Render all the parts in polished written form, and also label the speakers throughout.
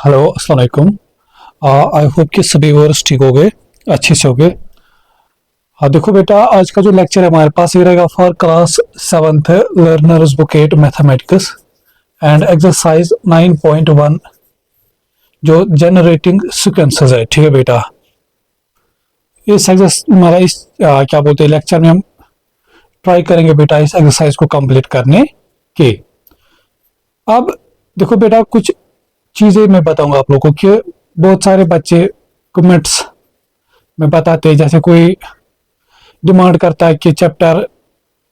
Speaker 1: Hello अस्सलाम वालेकुम। I hope कि सभी वर्स ठीक हो गए, अच्छे से हो गए। हाँ देखो बेटा, आज का जो लेक्चर है हमारे पास ये रहेगा for class 7th learners book 8 mathematics and exercise 9.1 जो जनरेटिंग सीक्वेंसेस है। ठीक है बेटा, क्या बोलते हैं लेक्चर में हम ट्राई करेंगे बेटा इस एक्सरसाइज को कंप्लीट करने के। अब देखो बेटा, कुछ चीजें मैं बताऊंगा आप लोगों को कि बहुत सारे बच्चे कमेंट्स में बताते हैं, जैसे कोई डिमांड करता है कि चैप्टर,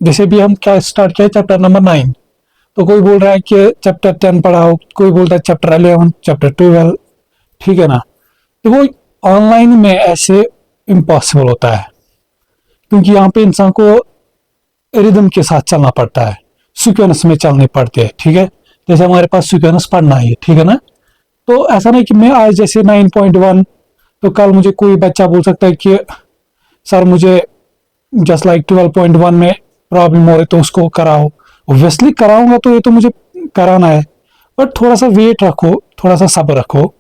Speaker 1: जैसे भी हम क्या स्टार्ट किया चैप्टर नंबर 9, तो कोई बोल रहा है कि चैप्टर 10 पढ़ाओ, कोई बोलता है चैप्टर 11, चैप्टर 12। ठीक है ना। तो वो ऑनलाइन में ऐसे इम्पॉसिबल होता है, क्योंकि यहाँ पे इंसान को रिदम के साथ चलना पड़ता है, सीक्वेंस में चलने पड़ते हैं। ठीक है, जैसे हमारे पास सीक्वेंस पढ़ना है, ठीक है ना। तो ऐसा नहीं कि मैं आज जैसे 9.1, तो कल मुझे कोई बच्चा बोल सकता है कि सर मुझे जस्ट लाइक 12.1 में प्रॉब्लम हो रही, तो उसको कराओ। ऑब्वियसली कराऊंगा, तो ये तो मुझे कराना है, बट थोड़ा सा वेट रखो, थोड़ा सा सब्र रखो।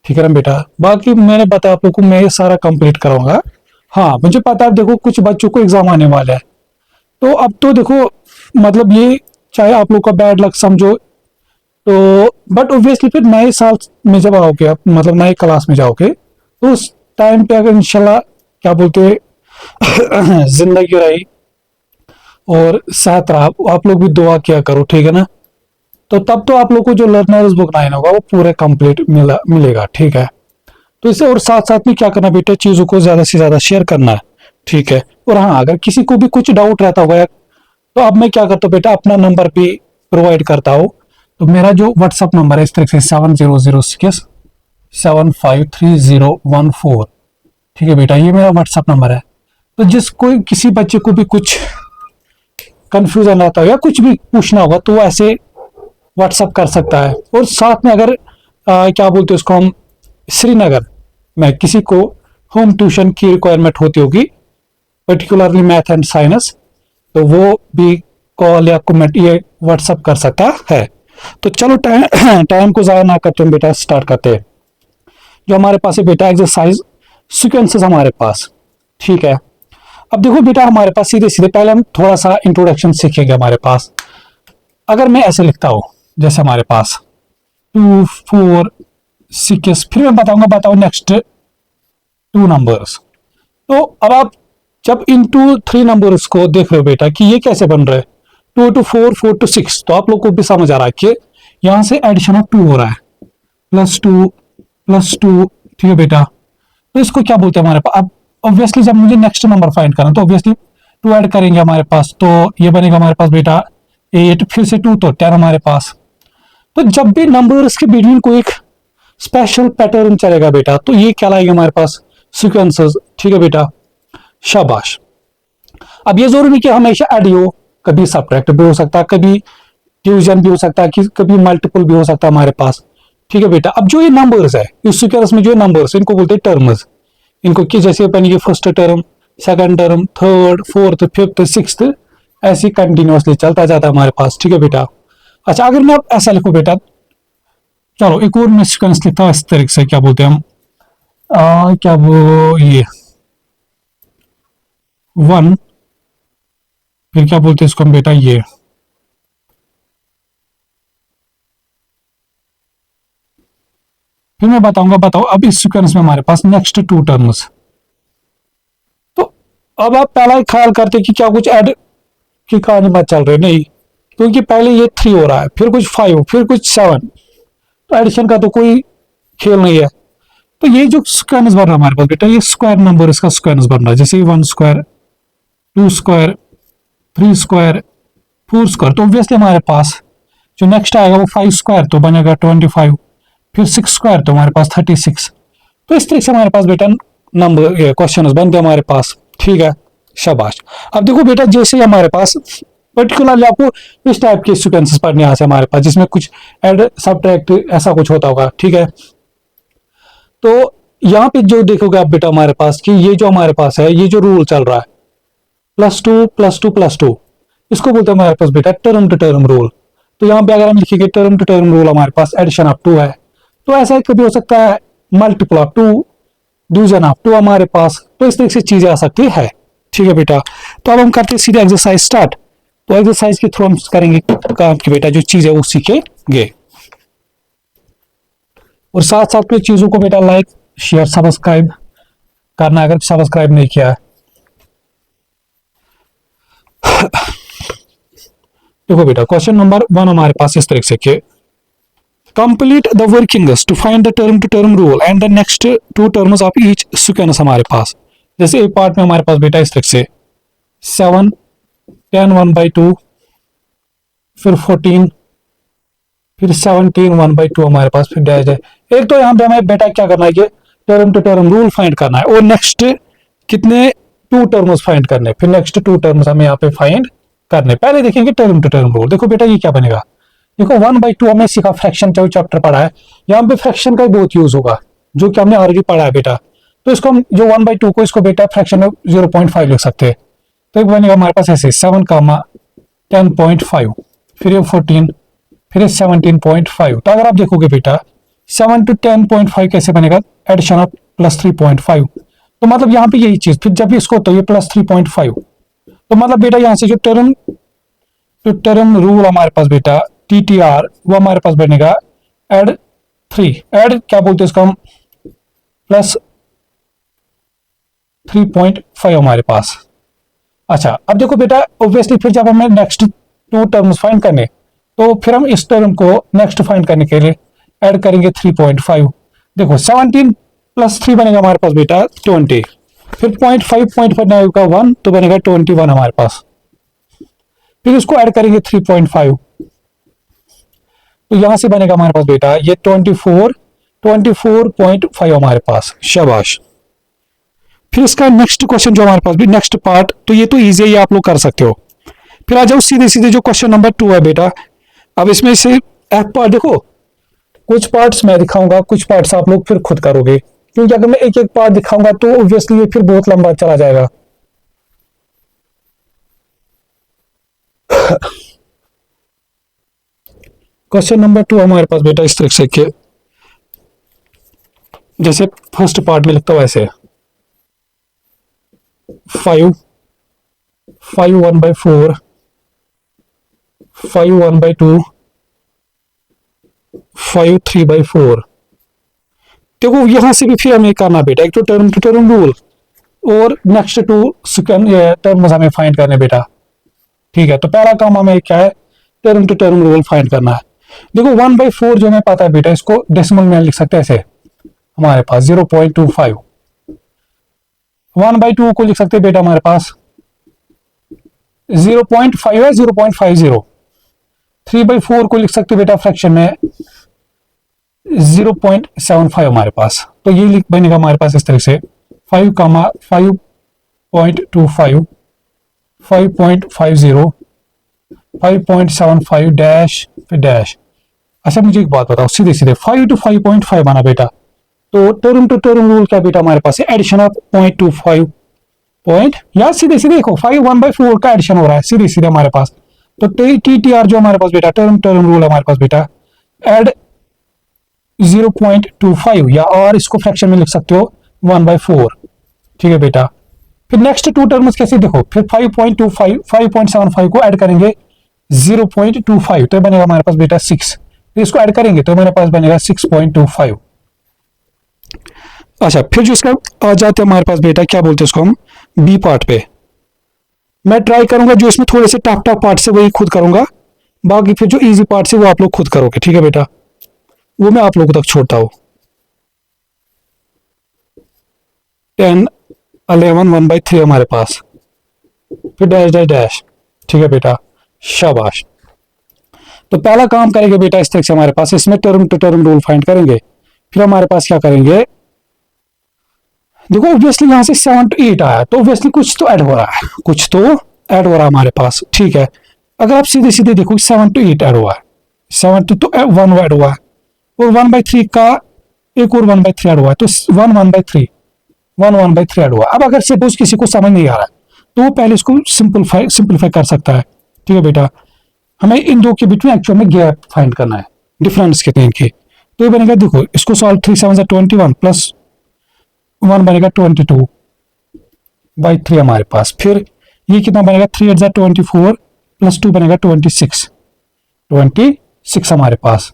Speaker 1: ठीक है ना बेटा। बाकी मैंने बताया आप लोग को, मैं ये सारा कंप्लीट कराऊंगा। हाँ मुझे पता है, देखो कुछ बच्चों को एग्जाम आने वाला है, तो अब तो देखो मतलब ये चाहे आप लोग का बैड लक समझो, तो बट ऑब्वियसली फिर नए साल में जब आओगे आप, मतलब नए क्लास में जाओगे, तो उस टाइम पे अगर इंशाल्लाह क्या बोलते हैं जिंदगी रही और साथ रहा, आप लोग भी दुआ किया करो। ठीक है ना। तो तब तो आप लोग को जो लर्नर्स बुक 9 होगा वो पूरे कंप्लीट मिलेगा। ठीक है। तो इसे और साथ साथ में क्या करना बेटा, चीजों को ज्यादा से ज्यादा शेयर करना है। ठीक है। और हाँ, अगर किसी को भी कुछ डाउट रहता होगा, तो अब मैं क्या करता हूँ बेटा, अपना नंबर भी प्रोवाइड करता हूँ। तो मेरा जो व्हाट्सअप नंबर है इस तरह से 7006753014। ठीक है बेटा, ये मेरा व्हाट्सअप नंबर है। तो जिस कोई किसी बच्चे को भी कुछ कंफ्यूजन आता हो या कुछ भी पूछना होगा, तो वो ऐसे व्हाट्सअप कर सकता है। और साथ में अगर क्या बोलते हैं उसको हम, श्रीनगर में किसी को होम ट्यूशन की रिक्वायरमेंट होती होगी, पर्टिकुलरली मैथ एंड साइंस, तो वो भी कॉल या कमेंट ये व्हाट्सअप कर सकता है। तो चलो टाइम को ज़्यादा ना करते हैं बेटा, स्टार्ट करते हैं। जो हमारे पास है बेटा एक्सरसाइज सीक्वेंसेस हमारे पास। ठीक है। अब देखो बेटा, हमारे पास सीधे सीधे पहले हम थोड़ा सा इंट्रोडक्शन सीखेंगे। हमारे पास अगर मैं ऐसे लिखता हूं, जैसे हमारे पास 2 4 6, फिर मैं बताओ नेक्स्ट 2 नंबर्स। तो अब आप जब इनटू 3 नंबर्स को देख रहे हो बेटा कि ये कैसे बन रहा है, 2 to 4, 4 to 6, तो आप लोग को भी समझ आ रहा है कि यहां से एडिशन ऑफ 2 हो रहा है, +2 +2। ठीक है बेटा। तो इसको क्या बोलते हैं हमारे पास, अब ऑब्वियसली जब मुझे नेक्स्ट नंबर फाइंड करना, तो ऑब्वियसली 2 ऐड करेंगे हमारे पास, तो ये बनेगा हमारे पास बेटा 8, फिर से 2, तो 10 हमारे पास। तो जब भी नंबर्स के बिटवीन कोई एक स्पेशल पैटर्न चलेगा बेटा, तो ये क्या लाएगा हमारे पास, सीक्वेंसेस। ठीक है बेटा, शाबाश। अब ये जरूरी नहीं कि हमेशा ऐड ही हो, कभी सब्ट्रैक्ट भी हो सकता है, कभी डिवीजन भी हो सकता है, कभी मल्टीपल भी हो सकता है हमारे पास। ठीक है बेटा। अब जो ये नंबर्स है इस सीक्वेंस में, जो नंबर्स इनको बोलते हैं टर्म्स। इनको कि जैसे बनेगी first term, second term, third, fourth, fifth, sixth, ऐसे कंटिन्यूअसली चलता जाता है हमारे पास। ठीक है बेटा। अच्छा, अगर मैं अब ऐसा लिखूं बेटा, चलो एक और मैं सीक्वेंस लिखता हूं इस तरीके से, क्या बोलते हैं हम, क्या वो ये 1, फिर क्या बोलते हैं इसको हम बेटा, ये फिर मैं बताऊंगा। बताओ अब इस सीक्वेंस में हमारे पास नेक्स्ट 2 टर्म्स। तो अब आप पहला ही ख्याल करते कि क्या कुछ ऐड की कहानी बात चल रही है, नहीं, क्योंकि पहले ये 3 हो रहा है, फिर कुछ 5, फिर कुछ 7, तो एडिशन का तो कोई खेल नहीं है। तो ये जो स्क्वायर्स बन रहा है हमारे पास बेटा, ये स्क्वायर नंबर इसका स्क्वायर्स बन रहा है, जैसे 1 स्क्वायर, 2 स्क्वायर, 3 स्क्वायर, 4 स्क्वायर। तो ऑब्वियसली हमारे पास जो नेक्स्ट आएगा वो 5 स्क्वायर, तो बनेगा 25, फिर 6 स्क्वायर, तो हमारे पास 36। तो इस तरीके से हमारे पास बेटा नंबर क्वेश्चन बनते हैं हमारे पास। ठीक है, शाबाश। अब देखो बेटा, जैसे ही हमारे पास पर्टिकुलरली आपको इस टाइप के सीक्वेंसेस पढ़ने यहाँ से हमारे पास, जिसमें कुछ ऐड सब्ट्रैक्ट ऐसा कुछ होता होगा। ठीक है। तो यहाँ पे जो देखोगे आप बेटा हमारे पास कि ये जो हमारे पास है, ये जो रूल चल रहा है +2 +2 +2, इसको बोलते हैं हमारे पास बेटा टर्म टू टर्म रूल। तो यहाँ पे अगर हम लिखेंगे टर्म टू टर्म रूल, हमारे पास एडिशन ऑफ 2 है, तो ऐसा कभी हो सकता है multiple of two, division of two हमारे पास, तो इस तरह से चीजें आ सकती है। ठीक है बेटा, तो अब हम करते हैं सीधे एक्सरसाइज स्टार्ट। तो एक्सरसाइज के थ्रू हम करेंगे काम की बेटा, जो चीज है वो सीखेंगे, और साथ साथ में चीजों को बेटा लाइक शेयर सब्सक्राइब करना, अगर सब्सक्राइब नहीं किया है। देखो बेटा, क्वेश्चन नंबर 1 हमारे पास इस तरह से कि complete the workings to find the term to term rule and the next two terms of each sequence हमारे पास। जैसे एक पार्ट में हमारे पास बेटा इस तरह से 7 10 1/2, फिर 14, फिर 17 1/2 हमारे पास, फिर डैश है। एक तो यहाँ पे हमें बेटा क्या करना है कि term to term rule find करना है, और नेक्स्ट कितने टू टर्म्स फाइंड करने, फिर नेक्स्ट टू टर्म्स हमें यहाँ पे फाइंड करने। पहले देखेंगे टर्म टू टर्म रूल। देखो बेटा ये क्या बनेगा, देखो 1/2 हमने सीखा, फ्रैक्शन का चैप्टर पढ़ा है, यहाँ पे फ्रैक्शन का बहुत यूज होगा, जो कि हमने ऑलरेडी पढ़ा है बेटा। तो इसको हम जो 1/2 को इसको बेटा फ्रैक्शन में 0.5 लिख सकते हैं। तो एक बनेगा हमारे पास ऐसे 7, 10.5, फिर ये 14, फिर 17.5। तो अगर आप देखोगे बेटा 7 to 10.5 कैसे बनेगा, एडिशन ऑफ +3.5। तो मतलब यहाँ पे यही चीज, फिर जब इसको तो ये +3.5, तो मतलब बेटा यहाँ से जो टर्म टू टर्म रूल हमारे पास बेटा TTR, वो हमारे पास बनेगा एड 3, एड क्या बोलते हैं इसको हम, +3.5 हमारे पास। अच्छा अब देखो बेटा ऑब्वियसली फिर जब हमें नेक्स्ट टू टर्म्स फाइंड करने, तो फिर हम इस टर्म को नेक्स्ट फाइंड करने के लिए ऐड करेंगे 3.5। देखो 17 + 3 बनेगा हमारे पास बेटा 20, फिर 0.5 बनेगा 1, तो बनेगा 21 हमारे पास। फिर इसको ऐड करेंगे 3.5, तो यहां से बनेगा हमारे पास बेटा ये 24.5 हमारे पास। शाबाश। फिर इसका नेक्स्ट क्वेश्चन जो हमारे पास भी नेक्स्ट पार्ट, तो ये तो इजी है, ये आप लोग कर सकते हो। फिर आ जाओ सीधे सीधे जो क्वेश्चन नंबर 2 है बेटा। अब इसमें से एक पार्ट देखो, कुछ पार्ट्स मैं दिखाऊंगा, कुछ पार्ट्स आप लोग फिर खुद करोगे, क्योंकि अगर मैं एक एक पार्ट दिखाऊंगा तो ऑब्वियसली ये फिर बहुत लंबा चला जाएगा। क्वेश्चन नंबर 2 हमारे पास बेटा इस तरह से कि जैसे फर्स्ट पार्ट में लिखता हूं ऐसे 5 1/4, 5 1/2, 5 3/4। देखो यहां से भी फिर हमें करना बेटा, एक तो टर्म टू टर्म रूल और नेक्स्ट टू टर्म्स हमें फाइंड करने बेटा। ठीक है, तो पहला काम हमें क्या है, term to term rule find करना है। देखो 1/4 जो हमें पता है बेटा, इसको डेसिमल में लिख सकते हैं ऐसे, हमारे पास 0.25। 1/2 को लिख सकते हैं बेटा हमारे पास 0.5 है, 0.50। 3/4 को लिख सकते बेटा फ्रैक्शन में 0.75 हमारे पास। तो ये लिख बनेगा हमारे पास इस तरह से 5, 5.25, 5.50, 5.75 डैश फिर डैश। अच्छा मुझे एक बात बताओ, सीधे सीधे 5 to 5.5 आना बेटा, तो टर्म टू टर्म रूल क्या बेटा हमारे पास है, एडिशन ऑफ 0.25 पॉइंट, या सीधे सीधे देखो 5 1/4 का एडिशन हो रहा है सीधे सीधे हमारे पास। तो TTR जो हमारे पास बेटा टर्म टर्म रूल हमारे पास बेटा एड 0.25, या और इसको फ्रैक्शन में लिख सकते हो 1/4। ठीक है बेटा, फिर नेक्स्ट टू टर्म्स कैसे देखो, फिर 5.25 5.75 को ऐड करेंगे 0.25, तो बनेगा हमारे पास बेटा 6। फिर इसको ऐड करेंगे तो हमारे पास बनेगा 6.25। अच्छा फिर जो इसका आ जाते हैं हमारे पास बेटा, क्या बोलते हैं इसको हम, बी पार्ट पे। मैं ट्राई करूंगा जो इसमें थोड़े से टफ टफ पार्ट से वही खुद करूंगा, बाकी फिर जो इजी पार्ट से वो आप लोग खुद करोगे। ठीक है बेटा, वो मैं आप लोगों तक छोड़ता हूं। 10 11 1/3 हमारे पास, फिर डैश डैश डैश। ठीक है बेटा, शाबाश। तो पहला काम करेंगे बेटा इस तरह से, हमारे पास इसमें term to term rule find करेंगे। फिर हमारे पास क्या करेंगे, देखो ऑब्वियसली यहां से 7 to 8 आया, तो ऑब्वियसली कुछ तो ऐड हो रहा है, कुछ तो ऐड हो रहा है हमारे पास। ठीक है, अगर आप सीधे सीधे देखो 7 to 8 ऐड हुआ है, 7 to 1 ऐड हुआ है, और 1/3 का एक और 1/3 ऐड हुआ है, तो 1 1/3 ऐड हुआ। अब अगर सपोज किसी को समझ नहीं आ रहा है तो वो पहले इसको सिंपलीफाई कर सकता है। ठीक है बेटा, हमें इन दो के बीच में एक्चुअल में गैप फाइंड करना है, डिफरेंस कितने इनके। तो ये बनेगा, देखो इसको सॉल्व, 3 7 21 प्लस 1 बनेगा 22/3 हमारे पास। फिर ये कितना बनेगा, 3 8 24 प्लस 2 बनेगा 26 हमारे पास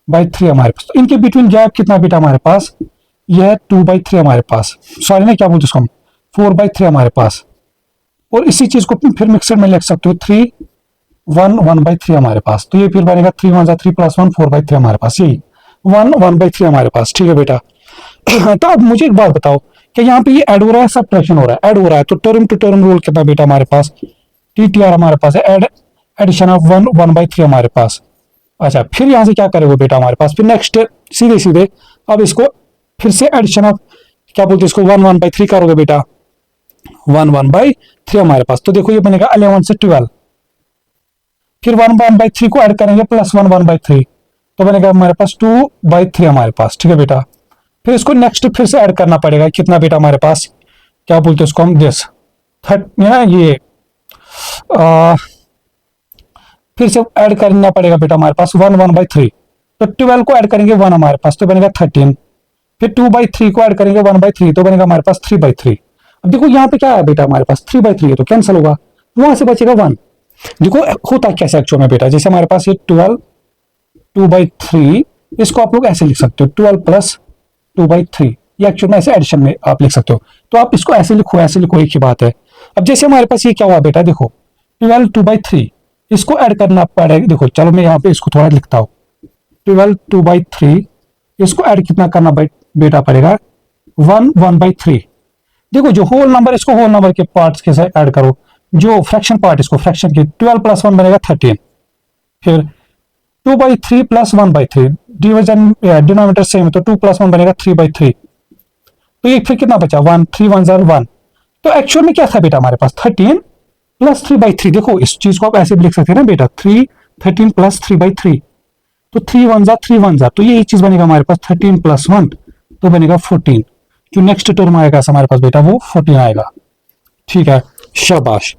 Speaker 1: बाई 3 हमारे पास। तो इनके बिटवीन गैप कितना बेटा हमारे पास, यह है 2/3 हमारे पास, सॉरी ना क्या बोलते उसको हम, 4/3 हमारे पास। और इसी चीज को फिर मिक्सर में लिख सकते हो, 3 1 1/3 हमारे पास। तो ये फिर बनेगा 3 1 3 प्लस 1 4/3 हमारे पास, यही 1 1/3 हमारे पास। ठीक है बेटा। तो अब मुझे एक बात बताओ कि यहाँ पे ये ऐड हो रहा है, सब्ट्रैक्शन हो रहा है, ऐड हो रहा है, तो टर्म टू टर्म रूल कितना बेटा हमारे पास, टीटीआर हमारे पास है, एडिशन ऑफ 1 1/3 हमारे पास। अच्छा, फिर यहां से क्या करेगा बेटा हमारे पास, फिर नेक्स्ट सीधे सीधे अब इसको फिर से एडिशन ऑफ क्या बोलते हैं इसको, 1 1/3 करोगे बेटा, 1 1/3 हमारे पास। तो देखो ये बनेगा 11 से 12, फिर 1 1/3 को ऐड करेंगे प्लस 1 1/3, तो बनेगा हमारे पास 2/3 हमारे पास। ठीक है बेटा। फिर इसको नेक्स्ट फिर से ऐड करना पड़ेगा, कितना बेटा हमारे पास, क्या बोलते हैं उसको हम, दिस ये फिर से ऐड करना पड़ेगा बेटा हमारे पास 1 1/3, तो 12 को ऐड करेंगे 1 हमारे पास, तो बनेगा 13। फिर 2/3 को ऐड करेंगे 1/3, तो बनेगा हमारे पास 3/3। अब देखो यहाँ पे क्या है बेटा हमारे पास, 3/3 है तो कैंसिल होगा, वहां से बचेगा 1। देखो होता कैसे एक्चुअल में बेटा, जैसे हमारे पास ये 12 2/3, इसको आप लोग ऐसे लिख सकते हो, 12 प्लस 2/3, ये एक्चुअल में ऐसे एडिशन में आप लिख सकते हो। तो आप इसको ऐसे लिखो, ऐसे लिखो, एक ही बात है। अब जैसे हमारे पास ये क्या हुआ बेटा, देखो 12 2/3, इसको ऐड करना पड़ेगा, देखो चलो मैं यहाँ पे इसको थोड़ा लिखता हूँ, 12 2/3, इसको ऐड कितना करना बेटा पड़ेगा, 1 1/3। देखो जो होल नंबर, इसको होल नंबर के पार्ट्स के साथ ऐड करो, जो फ्रैक्शन पार्ट इसको फ्रैक्शन के, 12 प्लस 1 बनेगा 13, फिर 2/3 प्लस 1/3, डिवीजन डिनोमिनेटर सेम है तो 2 प्लस 1 बनेगा 3/3, तो ये फिर कितना बचा, 1 3 1 1। तो एक्चुअल में क्या था बेटा हमारे पास, 13 प्लस 3/3। देखो इस चीज को आप ऐसे भी लिख सकते हैं ना बेटा, 13 प्लस 3/3, तो 3 1 3 1, तो यही चीज बनेगा हमारे पास 13 प्लस 1, तो बनेगा 14। जो नेक्स्ट टर्म आएगा हमारे पास बेटा वो 14 आएगा। ठीक है, शाबाश।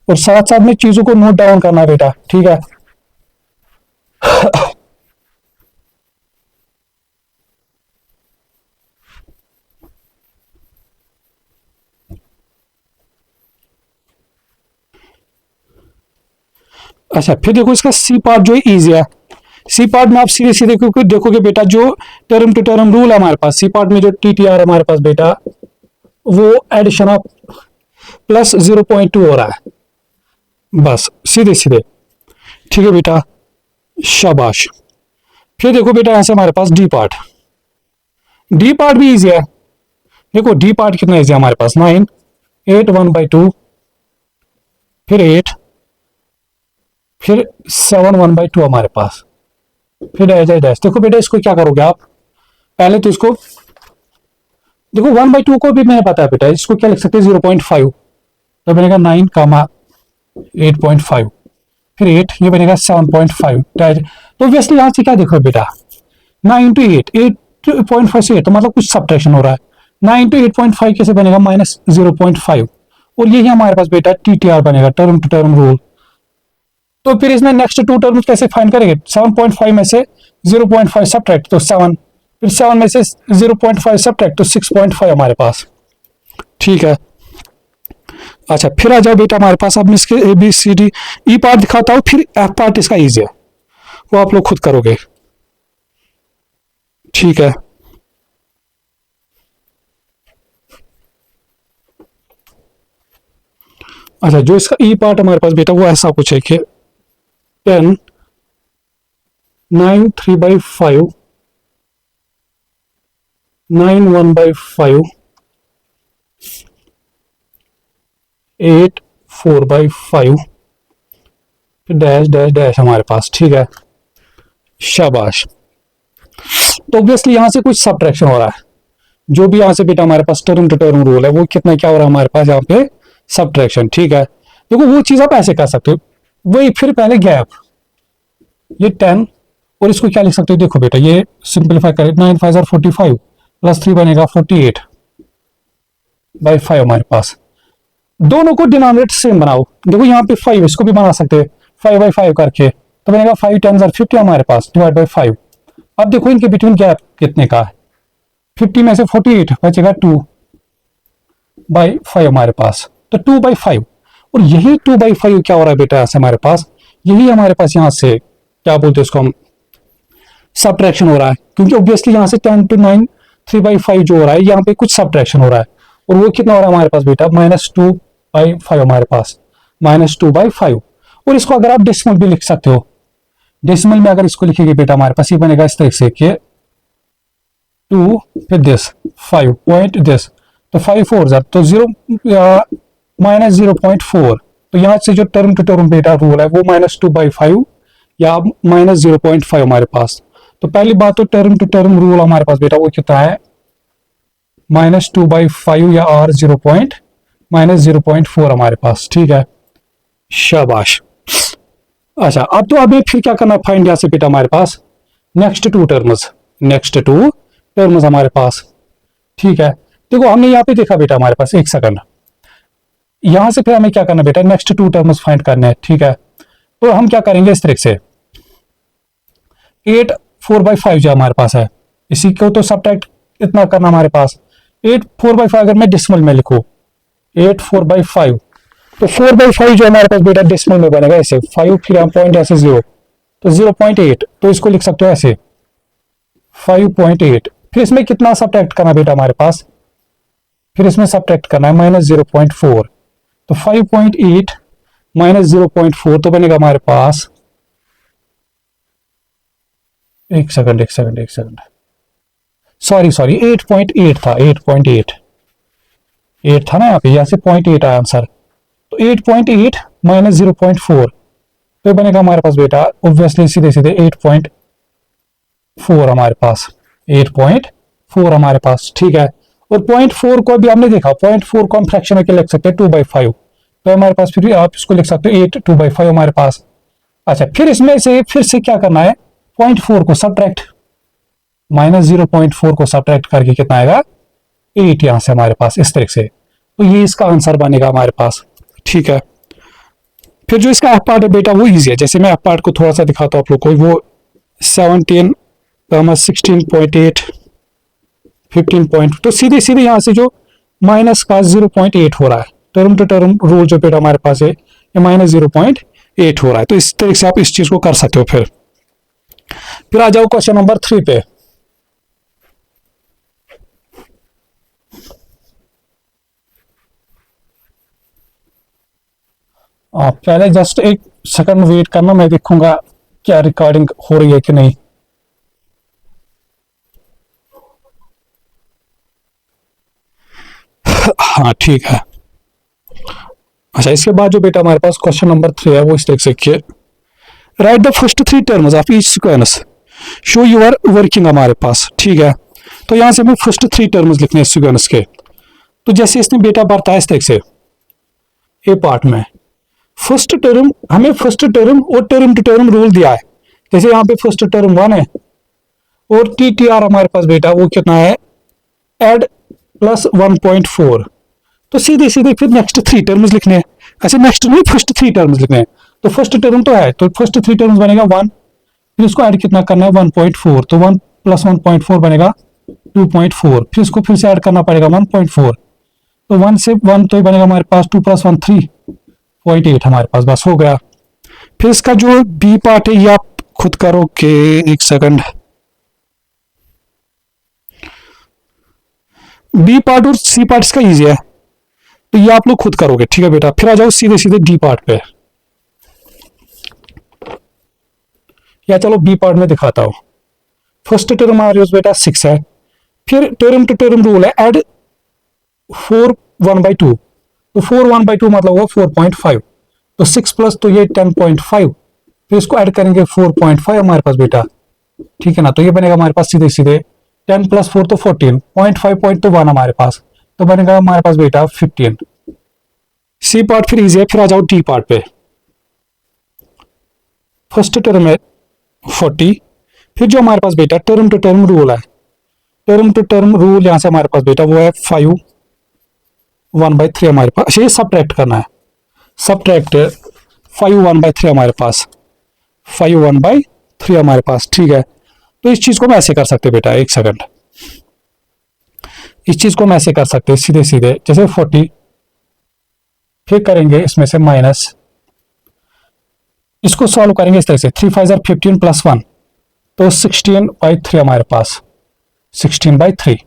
Speaker 1: और साथ साथ में चीजों को नोट डाउन करना बेटा, ठीक है। अच्छा, फिर देखो इसका सी पार्ट जो है इजी है। सी पार्ट में आप सीधे सीधे देखोगे बेटा, जो टर्म टू टर्म रूल है हमारे पास, सी पार्ट में जो टीटीआर हमारे पास बेटा, वो एडिशन ऑफ प्लस 0.2 हो रहा है, बस सीधे सीधे। ठीक है बेटा, शाबाश। फिर देखो बेटा यहां से हमारे पास डी पार्ट, डी पार्ट भी इजी है। देखो डी पार्ट कितना इजी है हमारे पास, 9 8 1/2, फिर 8, फिर 7 1/2 हमारे पास, फिर डैश डैश डैश। देखो बेटा इसको क्या करोगे आप, पहले तो इसको देखो 1/2 को भी मैंने पता है बेटा, इसको क्या लिख सकते हैं 0.5, तो बनेगा 9 कामा 8.5, फिर 8, ये बनेगा 7.5 डैश। तो ऑब्वियसली यहां से क्या देखो बेटा, 9 इंटू 8, 8.5 से 8, तो मतलब कुछ सब्ट्रैक्शन हो रहा है। 9 इंटू 8.5 कैसे बनेगा, माइनस 0.5, और यही हमारे पास बेटा टीटीआर बनेगा, टर्म टू टर्म रूल। तो फिर इसमें नेक्स्ट 2 टर्म्स कैसे फाइंड करेंगे, 7.5 में से 0.5 सब्ट्रैक्ट तो 7, फिर 7 में से 0.5 सब्ट्रैक्ट तो 6.5 हमारे पास। ठीक है। अच्छा, फिर आ जाओ बेटा हमारे पास, अब इसके A B C D E part दिखाता हूं, फिर एफ पार्ट इसका इजी है, वो आप लोग खुद करोगे। ठीक है। अच्छा, जो इसका ई पार्ट हमारे पास बेटा वो ऐसा कुछ है कि 10 9 3/5 9 1/5 8 4/5 फिर डैश डैश डैश हमारे पास। ठीक है, शाबाश। तो ऑब्वियसली यहां से कुछ सब्ट्रैक्शन हो रहा है, जो भी यहां से बेटा हमारे पास टर्म टू टर्म रूल है, वो कितना क्या हो रहा है हमारे पास यहाँ पे, सब्ट्रैक्शन। ठीक है, देखो वो चीज आप ऐसे कर सकते हो, वही फिर पहले गैप, ये 10, और इसको क्या लिख सकते हो, देखो बेटा ये सिंपलीफाई करें, 9 5 45 प्लस 3 बनेगा 48/5 हमारे पास। दोनों को डिनोमिनेटर सेम बनाओ, देखो यहाँ पे 5, इसको भी बना सकते हैं 5/5 करके, तो बनेगा 5 10 50 हमारे पास, डिवाइड बाई 5। अब देखो इनके बिटवीन गैप कितने का है, 50 में से 48 बचेगा 2/5 हमारे पास, तो 2/5। और यही 2/5 क्या हो रहा है बेटा यहाँ से हमारे पास, यही हमारे पास यहाँ से क्या बोलते हैं उसको हम, सब्ट्रैक्शन हो रहा है, क्योंकि ऑब्वियसली यहाँ से 10 to 9 3/5 जो हो रहा है, यहाँ पे कुछ सब्ट्रैक्शन हो रहा है, और वो कितना हो रहा है हमारे पास बेटा, -2/5 हमारे पास, -2/5। और इसको अगर आप डेसिमल भी लिख सकते हो, डेसिमल में अगर इसको लिखेंगे बेटा हमारे पास ये बनेगा इस तरह से कि 2 फिर दिस 5 पॉइंट दिस, तो 5 4 जार तो 0 -0.4। तो यहाँ से जो टर्म टू टर्म बेटा रूल है वो -2/5 या -0.5 हमारे पास। तो पहली बात तो टर्म टू टर्म रूल हमारे पास बेटा वो कितना है, -2/5 या r -0.4 हमारे पास, ठीक है, शाबाश। अच्छा अब तो अभी फिर क्या करना, फाइंड यहाँ से बेटा हमारे पास नेक्स्ट टू टर्म्स हमारे पास, ठीक है। देखो हमने यहाँ पे देखा बेटा हमारे पास, एक सेकंड, यहां से फिर हमें क्या करना बेटा, नेक्स्ट टू टर्म्स फाइंड करने हैं, ठीक है। तो हम क्या करेंगे इस तरह से, 8 4/5 जो हमारे पास है, इसी को तो सब्ट्रैक्ट इतना करना हमारे पास, 8 4/5 अगर मैं डिस्मल में लिखूं 8 4/5, तो 4/5 जो हमारे पास बेटा डिस्मल में बनेगा ऐसे 5 फिर हम पॉइंट ऐसे 0, तो 0.8, तो इसको लिख सकते हो ऐसे 5.8। फिर इसमें कितना सब्ट्रैक्ट करना बेटा हमारे पास, फिर इसमें सब्ट्रैक्ट करना है -0.4, तो 5.8 -0.4 तो बनेगा हमारे पास, एक सेकंड सॉरी 8.8 था, 8 था ना यहाँ पे, यहाँ से 0.8 आया आंसर, तो 8.8 -0.4 तो बनेगा हमारे पास बेटा ऑब्वियसली सीधे सीधे 8.4 हमारे पास, 8.4 हमारे पास, ठीक है। और 0.4 को भी हमने देखा, 0.4 को हम फ्रैक्शन में लिख सकते हैं 2/5, तो हमारे पास फिर आप इसको लिख सकते हो 8 2/5 हमारे पास। अच्छा फिर इसमें से फिर से क्या करना है, 0.4 को सब्ट्रैक्ट, -0.4 को सब्ट्रैक्ट करके कितना आएगा 8 यहां से हमारे पास, इस तरह से, तो ये इसका आंसर बनेगा हमारे पास, ठीक है। फिर जो इसका एफ पार्ट है बेटा वो इजी है, जैसे मैं एफ पार्ट को थोड़ा सा दिखाता हूँ आप लोग को, वो 17 16.8 15 तो सीधे सीधे यहां से जो माइनस का 0.8 हो रहा है, टर्म टू टर्म रूल जो बेटा हमारे पास है ये -0.8 हो रहा है, तो इस तरह से आप इस चीज को कर सकते हो। फिर आ जाओ क्वेश्चन नंबर 3 पे। पहले जस्ट एक सेकंड वेट करना, मैं देखूंगा क्या रिकॉर्डिंग हो रही है कि नहीं। हाँ ठीक है। अच्छा इसके बाद जो बेटा हमारे पास क्वेश्चन नंबर 3 है वो इस तरह से देखिए, write the first 3 terms of each sequence show your working हमारे पास, ठीक है। तो यहां से हमें फर्स्ट 3 टर्म्स लिखने हैं सीक्वेंस के। तो जैसे इसने बेटा बढ़ता है इस तरह से ए पार्ट में, फर्स्ट टर्म हमें फर्स्ट टर्म और टर्म टू टर्म रूल दिया है, जैसे यहाँ पे फर्स्ट टर्म 1 है और TTR हमारे पास बेटा वो कितना है एड प्लस 1.4, तो सीधे सीधे फिर नेक्स्ट 3 टर्म्स लिखने हैं। अच्छा नेक्स्ट नहीं फर्स्ट 3 टर्म्स लिखने हैं, तो फर्स्ट टर्म तो है, तो फर्स्ट 3 टर्म्स बनेगा 1, फिर इसको ऐड कितना करना है 1.4, तो 1 + 1.4 बनेगा 2.4, फिर इसको फिर से ऐड करना पड़ेगा 1.4, तो 1 से 1 तो बनेगा हमारे पास 2 + 1 3.8 हमारे पास, बस हो गया। फिर इसका जो बी पार्ट है ये आप खुद करो के, एक सेकंड, बी पार्ट और सी पार्ट इसका इजी है, तो ये आप लोग खुद करोगे, ठीक है बेटा। फिर आ जाओ सीधे सीधे डी पार्ट पे, या चलो बी पार्ट में दिखाता हूं। फर्स्ट टर्म हमारे पास बेटा 6 है, फिर टर्म टू टर्म रूल है ऐड 4 1/2, तो 4 1/2 मतलब होगा 4.5, तो 6 प्लस तो ये 10.5, फिर इसको ऐड करेंगे 4.5 हमारे पास बेटा, ठीक है ना। तो ये बनेगा हमारे पास सीधे सीधे 10 + 4 तो 14, 0.5 तो 1 हमारे पास, तो बनेगा हमारे पास बेटा 15। सी पार्ट फिर इजी है। फिर आ जाओ टी पार्ट पे, फर्स्ट टर्म है 40, फिर जो हमारे पास बेटा टर्म टू टर्म रूल है, टर्म टू टर्म रूल यहां से हमारे पास बेटा वो है 5 1/3 हमारे पास। अच्छा ये सब्ट्रैक्ट करना है, सब्ट्रैक्ट 5/3 हमारे पास, 5/3 हमारे पास। ठीक है, तो इस चीज को हम ऐसे कर सकते बेटा, एक सेकंड, इस चीज को हम ऐसे कर सकते हैं सीधे सीधे, जैसे 40, फिर करेंगे इसमें से माइनस, इसको सॉल्व करेंगे इस तरह से, 3 5 15 प्लस 1, तो 16/3 हमारे पास, 16/3।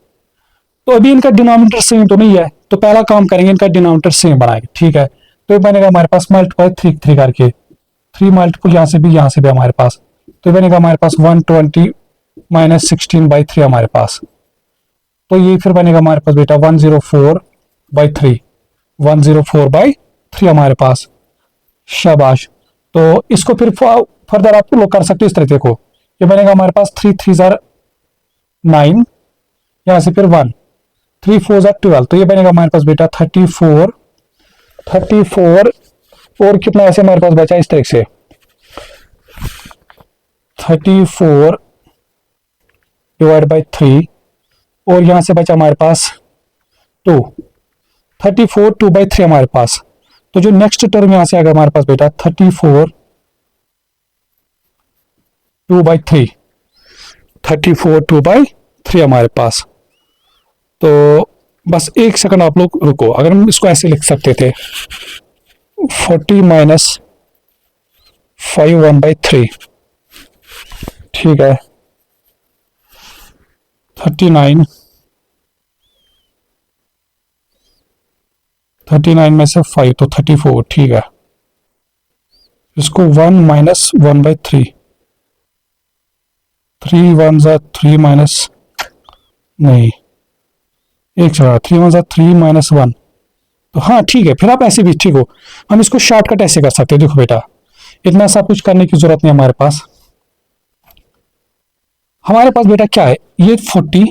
Speaker 1: तो अभी इनका डिनोमिनेटर सेम तो नहीं है, तो पहला काम करेंगे इनका डिनोमिनेटर सेम बनाएंगे। ठीक है, तो ये बनेगा हमारे पास मल्टीप्लाई 3 करके, 3 मल्टीपल यहाँ से भी हमारे पास, तो ये बनेगा हमारे पास 120 माइनस 16/3 हमारे पास। तो ये फिर बनेगा हमारे पास बेटा 104/3, 104/3 हमारे पास। शाबाश। तो इसको फिर फर्दर आप लोग कर सकते हो इस तरीके को, ये बनेगा हमारे पास 3 3 9, यहां से फिर 1, 3 4 12, तो ये बनेगा हमारे पास बेटा 34 और कितना ऐसे हमारे पास बचा इस तरह से, 34 डिवाइड बाई 3, और यहां से बचा हमारे पास 2, 34 2/3 हमारे पास। तो जो नेक्स्ट टर्म यहां से आएगा हमारे पास बेटा 34 2/3, 34 2/3 हमारे पास। तो बस एक सेकंड आप लोग रुको, अगर हम इसको ऐसे लिख सकते थे 40 माइनस 5 1/3, ठीक है, 39 में से 5 तो 34, ठीक है, इसको 1 माइनस 1/3, 3 1 3 माइनस, नहीं एक जगह 3 1 3 माइनस 1, तो हाँ ठीक है, फिर आप ऐसे भी ठीक हो, हम इसको शॉर्टकट ऐसे कर सकते हैं। देखो बेटा, इतना सब कुछ करने की जरूरत नहीं हमारे पास बेटा क्या है, ये 40,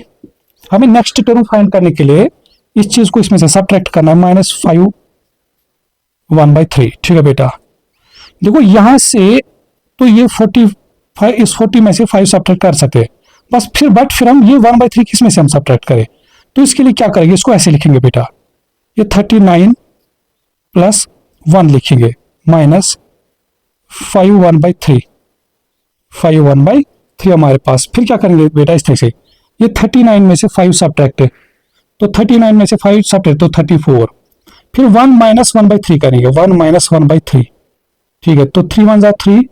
Speaker 1: हमें नेक्स्ट टर्म फाइंड करने के लिए इस चीज को इसमें से सब्ट्रैक्ट करना है, -5 1/3। ठीक है बेटा, देखो यहां से तो ये 45, इस 40 में से 5 सब्ट्रैक्ट कर सकते हैं बस, फिर हम ये 1/3 किस में से हम सब्ट्रैक्ट करें, तो इसके लिए क्या करेंगे, इसको ऐसे लिखेंगे बेटा, ये 39 प्लस 1 लिखेंगे, माइनस 5 1/3, 5 1/3 हमारे पास। फिर क्या करेंगे बेटा इस तरह से, ये 39 में से 5 सब्ट्रैक्ट है, तो 39 में से 5 सब्ट्रैक्ट तो 34, फिर 1 माइनस 1/3 करेंगे, 1 माइनस 1/3, ठीक है, तो 3 1 3,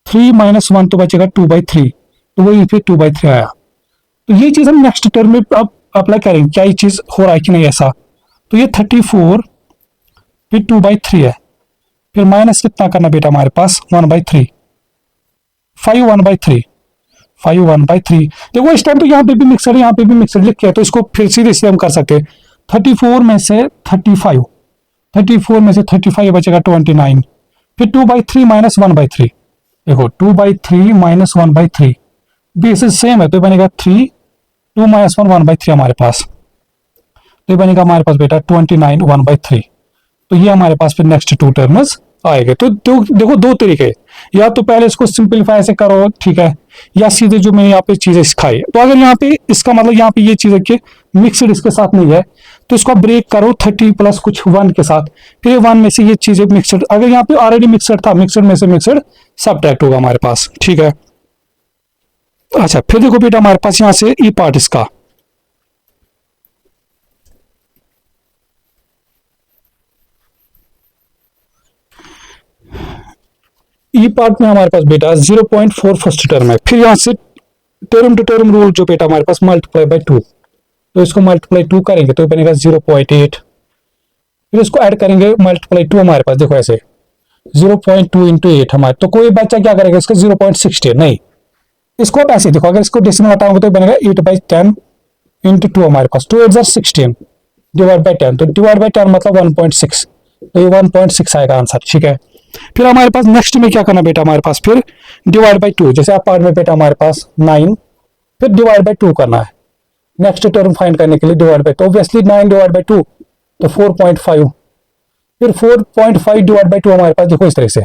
Speaker 1: 3 माइनस 1 तो बचेगा 2/3, तो वही फिर 2/3 आया। तो ये चीज हम नेक्स्ट टर्म में अब अप्लाई करेंगे, क्या ये चीज हो रहा है कि नहीं ऐसा। तो ये 34 फिर 2/3 है, फिर माइनस कितना करना बेटा हमारे पास 1/3, 5 1/3, 5 1/3। देखो इस टाइम तो यहाँ पे भी मिक्सर है, यहाँ पे भी मिक्सर लिखे, तो इसको फिर सीधे से हम कर सकते हैं, 34 में से 35, 34 में से 35 बचेगा 29, फिर 2/3 माइनस 1/3, देखो 2/3 माइनस 1/3 बेसिस सेम है, तो बनेगा 3 2 माइनस 1 1/3 हमारे पास, तो ये बनेगा हमारे पास बेटा 29 1/3। तो ये हमारे पास फिर नेक्स्ट 2 टर्म्स आएंगे। तो देखो दो तरीके, या तो पहले इसको सिंपलीफाई से करो, ठीक है, या सीधे जो मैंने यहाँ पे चीजें सिखाई। तो अगर यहाँ पे इसका मतलब यहाँ पे ये चीज है कि मिक्सड इसके साथ नहीं है, तो इसको ब्रेक करो 30 प्लस कुछ 1 के साथ, फिर 1 में से ये चीजें मिक्सड, अगर यहाँ पे ऑलरेडी मिक्सड था, मिक्सड में से मिक्सड सब्ट्रैक्ट होगा हमारे पास, ठीक है। अच्छा फिर देखो बेटा हमारे पास यहां से ई पार्ट इसका, ई पार्ट में हमारे पास बेटा 0.4 फर्स्ट टर्म है, फिर यहां से टर्म टू टर्म रूल जो बेटा हमारे पास मल्टीप्लाई बाय 2, तो इसको मल्टीप्लाई 2 करेंगे तो बनेगा 0.8, फिर इसको ऐड करेंगे मल्टीप्लाई 2 हमारे पास, देखो ऐसे 0.2 इंटू 8 हमारे, तो कोई बच्चा क्या करेगा इसका 0.16, नहीं, इसको आप ऐसे देखो, अगर इसको डेसिमल हटाओगे तो बनेगा 8/10 इंटू 2 हमारे पास, 2 8 16 डिवाइड बाई 10, तो डिवाइड बाई 10 मतलब 1.6, तो ये 1.6 आएगा आंसर, ठीक है। फिर हमारे पास नेक्स्ट में क्या करना बेटा हमारे पास, फिर डिवाइड बाई 2, जैसे आप पार्ट में बेटा हमारे पास 9, फिर डिवाइड बाई 2 करना है नेक्स्ट टर्म फाइंड करने के लिए, डिवाइड बाई, तो ऑब्वियसली 9 डिवाइड बाई 2 तो 4.5, फिर 4.5 डिवाइड बाई 2 हमारे पास, देखो इस तरह से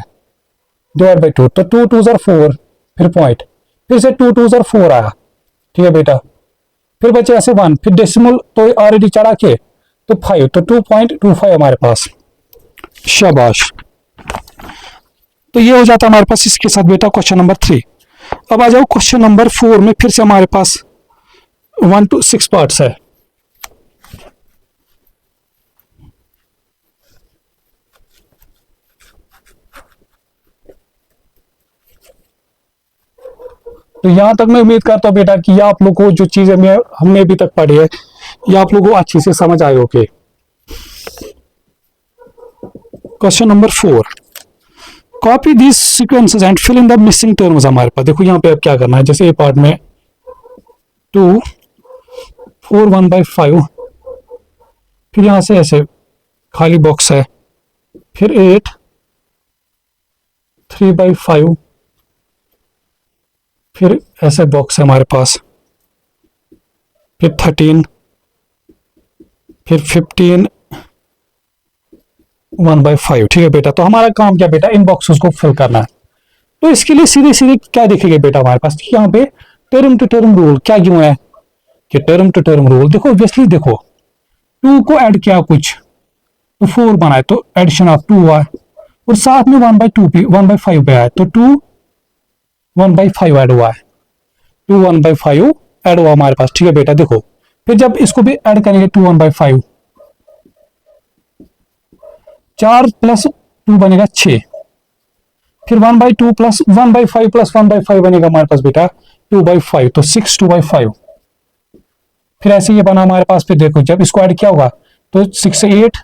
Speaker 1: डिवाइड बाई 2, तो 2 2 4, फिर पॉइंट, फिर से 2 2 4 आया, ठीक है बेटा, फिर बचे ऐसे 1, फिर डेसिमल तो ऑलरेडी चढ़ा के तो 5, तो 2.25 हमारे पास। शाबाश। तो ये हो जाता है हमारे पास इसके साथ बेटा क्वेश्चन नंबर 3। अब आ जाओ क्वेश्चन नंबर 4 में, फिर से हमारे पास 1 to 6 पार्ट्स है। तो यहां तक मैं उम्मीद करता हूं बेटा कि ये आप लोग को जो चीजें हमने अभी तक पढ़ी है ये आप लोगों को अच्छी से समझ आए होंगे। Question number 4, copy these sequences and fill in the missing terms. हमारे पास देखो यहाँ पे अब क्या करना है, जैसे ए पार्ट में 2 4 1/5, फिर यहां से ऐसे खाली बॉक्स है, फिर 8 3/5, फिर ऐसे बॉक्स है हमारे पास, फिर 13, फिर 15 1/5। ठीक है बेटा, तो हमारा काम क्या बेटा, इन बॉक्सेस को फिल करना है। तो इसके लिए सीधे सीधे क्या दिखेगा बेटा हमारे पास, यहाँ पे टर्म टू टर्म रूल क्या क्यों है कि टर्म टू टर्म रूल देखो ऑब्वियसली देखो 2 को ऐड किया कुछ तो 4 बनाए तो एडिशन ऑफ 2 हुआ, और साथ में 1/2 भी 1/5 पे आया तो 2 1/5 ऐड हुआ है, 2 1/5 ऐड हुआ हमारे पास। ठीक है बेटा, देखो फिर जब इसको भी ऐड करेंगे 2 1/5, 4 + 2 बनेगा 6, फिर 1/2 + 1/5 + 1/5 बनेगा हमारे पास बेटा 2/5, तो 6 2/5। फिर ऐसे ये बना हमारे पास, फिर देखो जब इसको ऐड किया होगा तो 6 से 8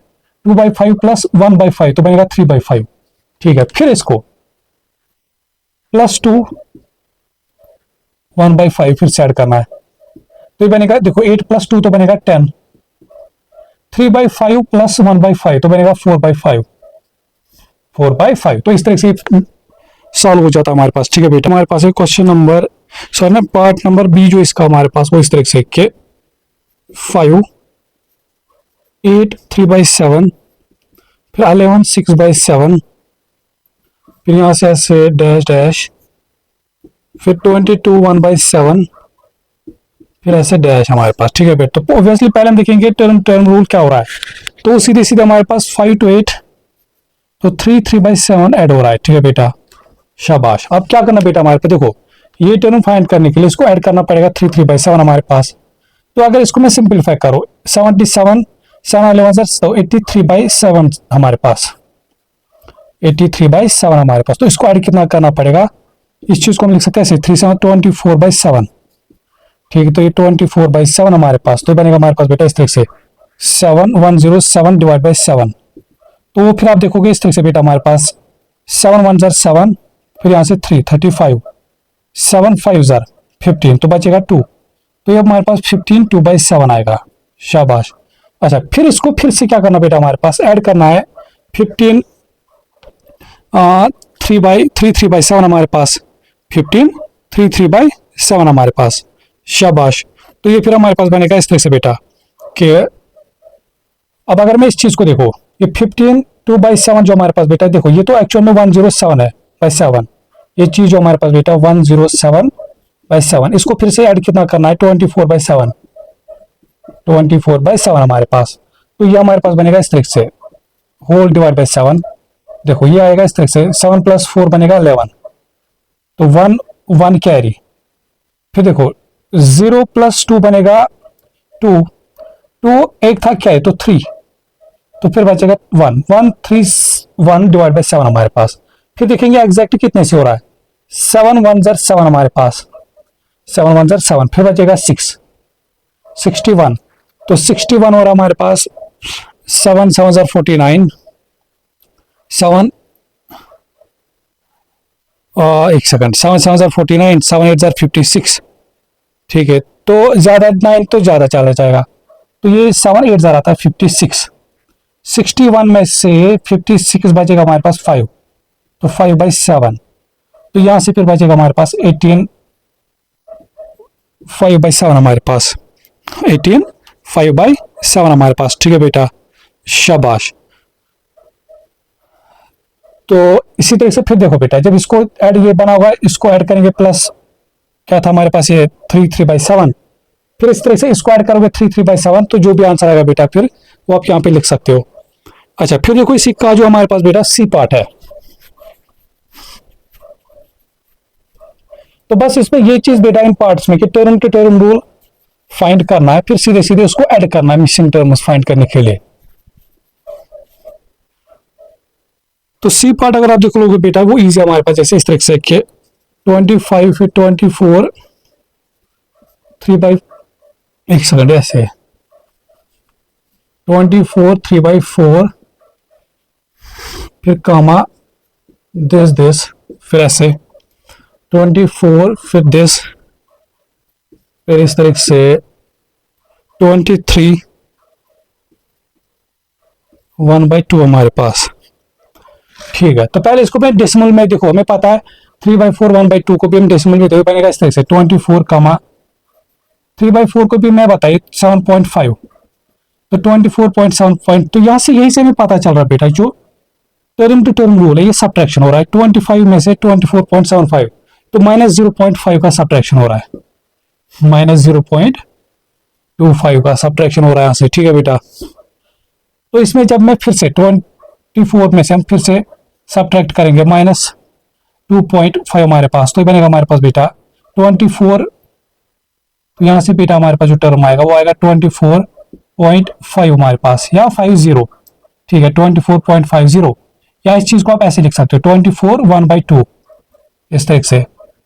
Speaker 1: 2/5 + 1/5 तो बनेगा 3/5। ठीक है, फिर इसको +2 1/5 फिर से ऐड करना है, तो ये बनेगा देखो 8 + 2 तो बनेगा 10, 3/5 + 1/5 तो बनेगा 4/5, 4/5। तो इस तरह से सॉल्व हो जाता है हमारे पास। ठीक है बेटा, हमारे पास है क्वेश्चन नंबर सॉरी ना पार्ट नंबर बी जो इसका हमारे पास वो इस तरह से के 5 8 3/7, फिर 11 6/7, फिर यहाँ से ऐसे डैश डैश, फिर 22 1/7, फिर ऐसे डैश हमारे पास। ठीक है बेटा, तो ऑब्वियसली पहले हम देखेंगे टर्म टर्म रूल क्या हो रहा है, तो सीधे सीधे हमारे पास 5 to 8 तो 3 3/7 ऐड हो रहा है। ठीक है बेटा, शाबाश। अब क्या करना बेटा हमारे पास, देखो ये टर्म फाइंड करने के लिए इसको ऐड करना पड़ेगा 3 3/7 हमारे पास। तो अगर इसको मैं सिंपलीफाई करो 77 7 11 तो 83/7 हमारे पास, 83/7 हमारे पास। तो इसको ऐड कितना करना पड़ेगा, इस चीज को हम लिख सकते हैं ऐसे 3 7 24/7। ठीक है, तो ये 24/7 हमारे पास, तो बनेगा हमारे पास बेटा इस तरह से 7107 / 7। तो फिर आप देखोगे इस तरह से बेटा हमारे पास 7 1 7, फिर यहाँ से 3 35, 7 5 15 तो बचेगा 2, तो ये हमारे पास 15 2/7 आएगा। शाबाश। अच्छा, फिर इसको फिर से क्या करना बेटा हमारे पास ऐड करना है 15 3/7 हमारे पास, 15 3/7 हमारे पास। शाबाश। तो ये फिर हमारे पास बनेगा इस तरह से बेटा कि अब अगर मैं इस चीज को देखो ये 15 2/7 जो हमारे पास बेटा देखो ये तो एक्चुअल में 107 है बाय 7, ये चीज जो हमारे पास बेटा 107/7, इसको फिर से ऐड कितना करना है 24/7, 24/7 हमारे पास। तो ये हमारे पास बनेगा इस तरह से होल डिवाइड बाय 7। देखो ये आएगा इस तरह से 7 + 4 बनेगा 11, तो 1 1 कैरी, फिर देखो 0 + 2 बनेगा 2 2 एक था क्या है तो 3, तो फिर बचेगा 1 1 3 1 डिवाइड बाय 7 हमारे पास। फिर देखेंगे एग्जैक्ट कितने से हो रहा है 7 1 7 हमारे पास, 7 1 7, फिर बचेगा 6 61, तो 61 हो रहा हमारे पास 7 7 49 7 एक सेकंड 7 7 49 7 8 56। ठीक है, तो ज्यादा 9 तो ज्यादा चला जाएगा, तो ये 7 8 आता है 56, 61 में से 56 बचेगा हमारे पास 5, तो 5/7, तो यहां से फिर बचेगा हमारे पास 18 5/7 हमारे पास, 18 5/7 हमारे पास। ठीक है बेटा, शाबाश। तो इसी तरह से फिर देखो बेटा जब इसको ऐड ये बना हुआ है इसको ऐड करेंगे प्लस क्या था हमारे पास ये 3 3/7, फिर इस तरह से इसको ऐड करोगे 3 3/7, तो जो भी आंसर आएगा बेटा फिर वो आप यहाँ पे लिख सकते हो। अच्छा, फिर देखो इसी का जो हमारे पास बेटा सी पार्ट है, तो बस इसमें ये चीज बेटा इन पार्ट्स में कि term to term rule find करना है, फिर सीधे सीधे उसको ऐड करना है मिसिंग टर्म्स फाइंड करने के लिए। तो सी पार्ट अगर आप देख लोगे बेटा वो इजी है हमारे पास, जैसे इस तरह से कि 25 फिर 24 3/, एक सेकंड, ऐसे 24 3/4 फिर कामा दिस फिर ऐसे 24 फिर दिस, फिर इस तरह से 23 1/2 हमारे पास। ठीक है, तो पहले इसको मैं डेसिमल में, देखो हमें पता है 3/4 1/2 को भी हम डेसिमल में बनेगा इस तरह से 24 कामा 3/4 को भी मैं बताइए 7.5, तो 24.7, तो यहां से यही से हमें पता चल रहा है बेटा जो टर्म टू टर्म रूल है ये सब्ट्रैक्शन हो रहा है 25 में से 24.75, तो -0.5 का सब्ट्रैक्शन हो रहा है, -0.25 का सब्ट्रैक्शन हो रहा है यहाँ से। ठीक है बेटा, तो इसमें जब मैं फिर से 24 में से हम फिर से सब्ट्रैक्ट करेंगे -2.5 हमारे पास, तो बनेगा हमारे पास बेटा 24, तो यहाँ से बेटा हमारे पास जो टर्म आएगा वो आएगा 24.5 हमारे पास, या 50। ठीक है, 24.50, या इस चीज को आप ऐसे लिख सकते हो 24 1/2 इस तरह से।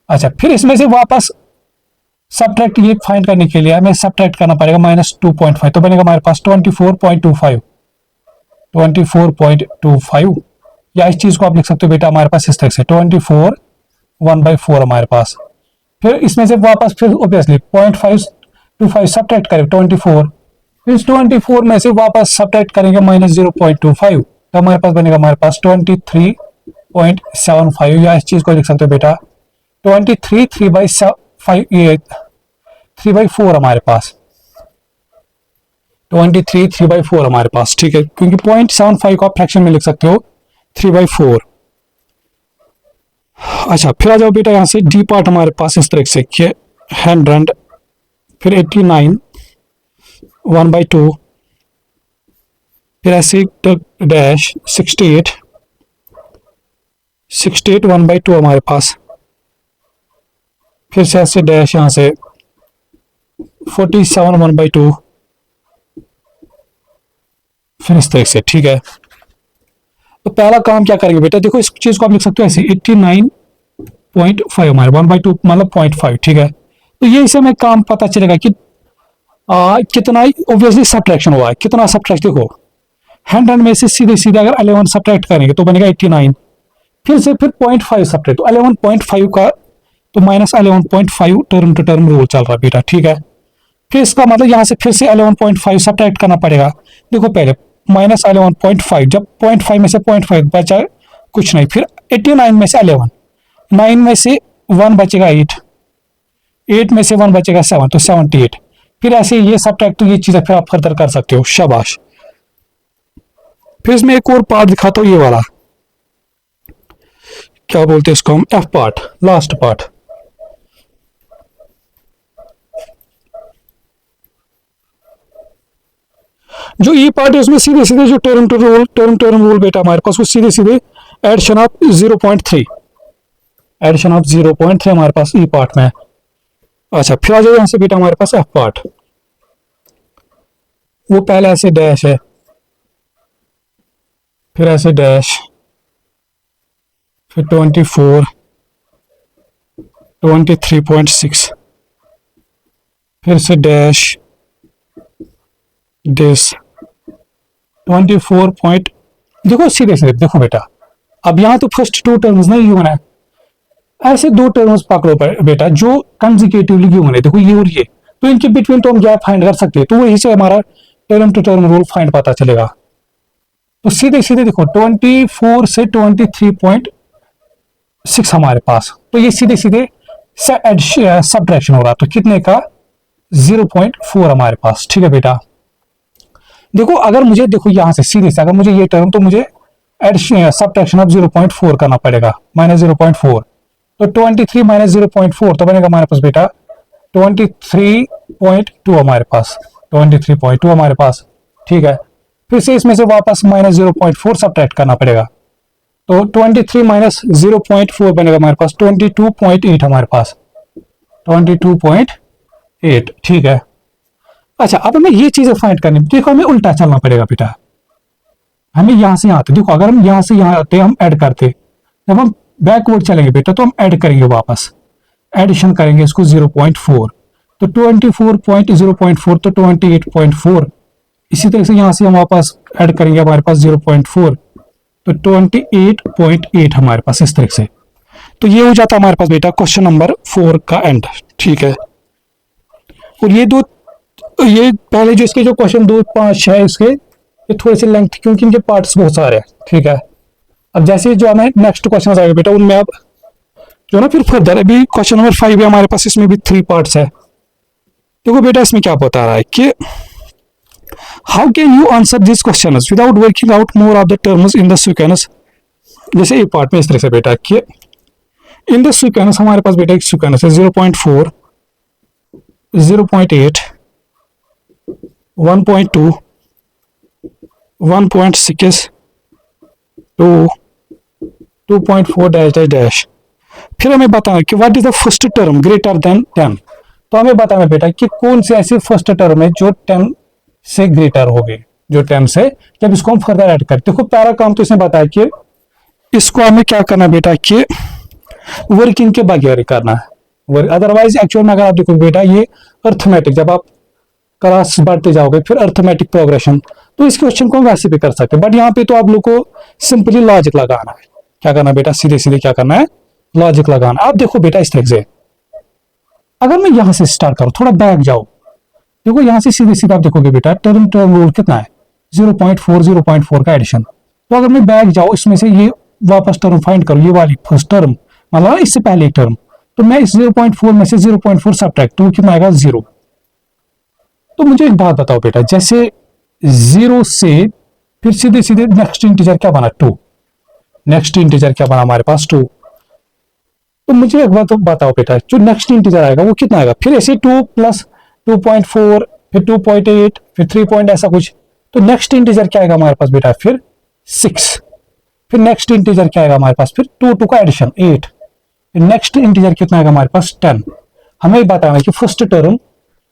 Speaker 1: अच्छा, फिर इसमें से वापस सब्ट्रैक्ट ये फाइंड करने के लिए हमें सब्ट्रैक्ट करना पड़ेगा -2.5, तो बनेगा हमारे पास 24.25, या इस चीज को आप लिख सकते हो बेटा हमारे पास इस तरह से 24 1/4 हमारे पास। फिर इसमें से वापस फिर ऑब्वियसली 0.525 सब्ट्रैक्ट करें 24, फिर 24 में से वापस सब्ट्रैक्ट करेंगे -0.25, तो हमारे पास बनेगा हमारे पास 23.75, या इस चीज को लिख सकते हो बेटा 23 3/4 हमारे पास, 23 3/4 हमारे पास। ठीक है, क्योंकि 0.75 को आप फ्रैक्शन में लिख सकते हो 3/4। अच्छा, फिर आ जाओ बेटा यहाँ से डी पार्ट हमारे पास इस तरह से 100, फिर 89 1/2, फिर ऐसे डैश 68 1/2 हमारे पास, फिर से ऐसे डैश यहाँ से 47 1/2, फिर इस तरह से। ठीक है, तो पहला काम क्या करेंगे बेटा, देखो इस चीज को आप लिख सकते हो ऐसे 89.5 हमारे 1/2 मतलब 0.5। ठीक है, तो ये इसे हमें काम पता चलेगा कि कितना ऑब्वियसली सब्ट्रैक्शन हुआ है, कितना सब्ट्रैक्ट, देखो 100 में से सीधे सीधे अगर 11 सब्ट्रैक्ट करेंगे तो बनेगा 89, फिर से फिर 0.5 सब्ट्रैक्ट, तो 11.5 का, तो -11.5 टर्म टू टर्म रूल चल रहा है बेटा। ठीक है, फिर इसका मतलब यहाँ से फिर से 11.5 सब्ट्रैक्ट करना पड़ेगा। देखो पहले -11.5, जब 0.5 में से 0.5 बचा कुछ नहीं, फिर 89 में से 11, 9 में से 1 बचेगा 8 में से 1 बचेगा 7, तो 78, फिर ऐसे ये सब्ट्रैक्ट, तो ये चीजें फिर आप फर्दर कर सकते हो, शाबाश। फिर इसमें एक और पार्ट दिखाता हूँ, ये वाला क्या बोलते हैं इसको हम, एफ पार्ट, लास्ट पार्ट। जो ई पार्ट है उसमें सीधे सीधे जो टर्म टर्म रूल बेटा हमारे पास वो सीधे सीधे एडिशन ऑफ 0.3, एडिशन ऑफ 0.3 हमारे पास ई पार्ट में। अच्छा, फिर आ जाओ यहां से बेटा हमारे पास एफ पार्ट, वो पहले ऐसे डैश है, फिर ऐसे डैश, फिर 24 23.6, फिर से डैश दिस 24 पॉइंट, देखो सीधे सीधे देखो बेटा, अब यहां तो फर्स्ट 2 टर्म्स नहीं गिवन है, ऐसे 2 टर्म्स पकड़ो बेटा जो कंसेक्यूटिवली गिवन है, देखो ये और ये, तो इनके बिटवीन तो हम गैप फाइंड कर सकते हैं, तो वही से हमारा term to term rule find पता चलेगा। तो सीधे सीधे देखो 24 से 23.6 हमारे पास, तो ये सीधे सीधे सब्ट्रैक्शन हो रहा, तो कितने का 0.4 हमारे पास। ठीक है बेटा, देखो अगर मुझे, देखो यहां से सीधे से अगर मुझे ये टर्म, तो मुझे सब्ट्रैक्शन ऑफ 0.4 करना पड़ेगा, -0.4, तो 23 - 0.4 तो बनेगा हमारे पास बेटा 23.2 हमारे पास, 23.2 हमारे पास। ठीक है, फिर से इसमें से वापस -0.4 सब्ट्रैक्ट करना पड़ेगा, तो 23 - 0.4 बनेगा हमारे पास 22.8 हमारे पास। 22.8, ठीक है। अच्छा, अब हमें ये चीजें फाइंड करनी, देखो हमें उल्टा चलना पड़ेगा बेटा। हमें यहां से यहाँ आते, देखो अगर हम यहां से यहाँ आते हम ऐड करते, जब हम बैकवर्ड चलेंगे बेटा तो हम ऐड करेंगे, वापस एडिशन करेंगे इसको 0.4, तो 24.0.4 तो 28.4। इसी तरह से यहां से हम वापस ऐड करेंगे, हमारे पास 0.4 तो 28.8 हमारे पास, इस तरह से। तो ये हो जाता है हमारे पास बेटा क्वेश्चन नंबर 4 का एंड, ठीक है। और ये पहले जो इसके जो क्वेश्चन 2, 5, 6 इसके ये थोड़े से लेंथ, क्योंकि इनके पार्ट्स बहुत सारे हैं, ठीक है। अब जैसे जो हमें नेक्स्ट क्वेश्चन आएगा बेटा उनमें अब जो ना फिर फर्दर, अभी क्वेश्चन नंबर 5 है हमारे पास, इसमें भी 3 पार्ट्स है। देखो बेटा इसमें क्या बता रहा है कि how can you answer this question without working out more of the terms in the sequence. जैसे एक पार्ट में इस तरह से बेटा कि इन द सीक्वेंस हमारे पास बेटा एक सीक्वेंस है 0.4, 0.8, 1.2, 1.6, 2, 2.4 डैश डैश डैश। फिर हमें बताना कि what is the first term greater than 10। तो हमें बताना बेटा कि कौन सी ऐसी फर्स्ट टर्म है जो 10 से ग्रेटर हो गई, जो 10 से, जब इसको हम फर्दर ऐड करते। देखो प्यारा काम तो इसने बताया कि इसको हमें क्या करना बेटा कि वर्किंग के बगैर करना है, अदरवाइज एक्चुअल में अगर आप देखो बेटा ये अर्थमेटिक, जब आप क्लास बढ़ते जाओगे फिर अर्थमेटिक प्रोग्रेशन, तो इस क्वेश्चन को हम वैसे भी कर सकते हैं, बट यहाँ पे तो आप लोग को सिंपली लॉजिक लगाना है। क्या करना बेटा, सीधे सीधे क्या करना है, लॉजिक लगाना। आप देखो बेटा इस तरह से, अगर मैं यहां से स्टार्ट करूं, थोड़ा बैक जाओ, देखो यहां से सीधे सीधे आप देखोगे बेटा टर्म रूल कितना है 0.4 का एडिशन। तो अगर मैं बैक जाऊं इसमें से ये वापस टर्म फाइंड करूं, ये वाली फर्स्ट टर्म मतलब इससे पहले एक टर्म, तो मैं इस 0.4 में से 0.4 सब्ट्रैक्ट तो कितना आएगा 0। तो मुझे एक बात बताओ बेटा, जैसे 0 से फिर सीधे सीधे नेक्स्ट इंटीजर क्या बना 2, नेक्स्ट इंटीजर क्या बना हमारे पास 2। तो मुझे एक बात बताओ बेटा, जो नेक्स्ट इंटीजर आएगा वो कितना आएगा, फिर ऐसे 2 प्लस 2.4 फिर 2.8 फिर 3 पॉइंट ऐसा कुछ। तो नेक्स्ट इंटीजर क्या आएगा हमारे पास बेटा फिर 6, फिर नेक्स्ट इंटीजर क्या आएगा हमारे पास फिर 2 का एडिशन 8, नेक्स्ट इंटीजर कितना आएगा हमारे पास 10। हमें बताना है कि फर्स्ट टर्म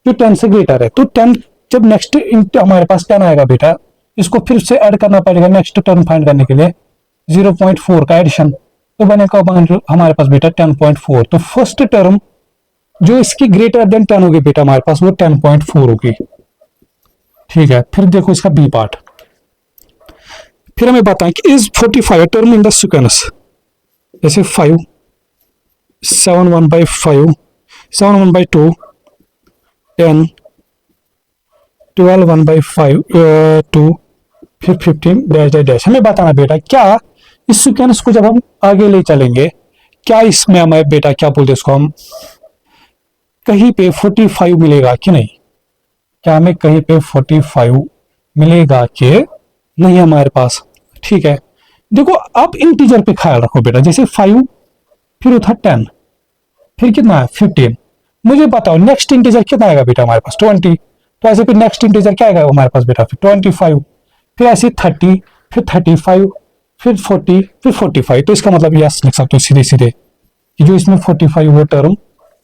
Speaker 1: जो 10 से ग्रेटर है, तो 10 जब नेक्स्ट हमारे पास 10 आएगा बेटा, इसको फिर से ऐड करना पड़ेगा नेक्स्ट टर्म फाइंड करने के लिए 0.4 का एडिशन, तो बनेगा हमारे पास बेटा 10.4। तो फर्स्ट टर्म जो इसकी ग्रेटर देन 10 होगी बेटा हमारे पास वो 10.4 होगी, ठीक है। फिर देखो इसका बी पार्ट, फिर हमें बताएं कि is 45 term in the sequence, जैसे 5, 7 1/5, 7 1/2, 10, 12 1/5, 2, फिर 15 डैश डैश डैश। हमें बताना बेटा क्या इस सीक्वेंस को जब हम आगे ले चलेंगे, क्या इसमें हमें बेटा क्या बोलते इसको हम कहीं पे 45 मिलेगा कि नहीं, क्या हमें कहीं पे 45 मिलेगा कि नहीं हमारे पास, ठीक है। देखो आप इंटीजर पे ख्याल रखो बेटा, जैसे 5 फिर उठा 10 फिर कितना है 15। मुझे बताओ नेक्स्ट इंटीजर कितना आएगा बेटा हमारे पास 20, तो ऐसे फिर नेक्स्ट इंटीजर क्या आएगा हमारे पास बेटा फिर 25, फिर ऐसे 30 फिर 35 फिर 40 फिर 45। तो इसका मतलब यस लिख सकते हो सीधे सीधे कि जो इसमें 45 वो टर्म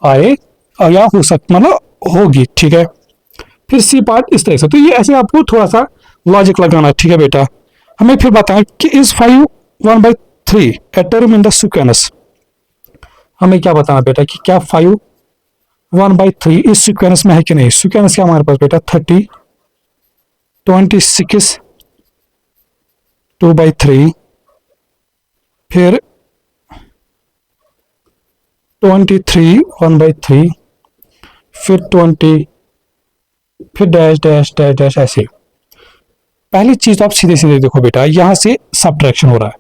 Speaker 1: आए या हो सकता मतलब होगी, ठीक है। फिर सी पार्ट इस तरह से, तो ये ऐसे आपको थोड़ा सा लॉजिक लगाना, ठीक है बेटा। हमें फिर बताएं कि is 5 1/3 a term in the sequence. हमें क्या बताना बेटा कि क्या 5 1/3 इस सीक्वेंस में है कि नहीं। सीक्वेंस क्या हमारे पास बेटा 30, 26, 2/3, फिर 23 1/3, फिर 20, फिर डैश डैश डैश डैश ऐसे। पहली चीज तो आप सीधे सीधे देखो बेटा, यहां से सब्ट्रैक्शन हो रहा है,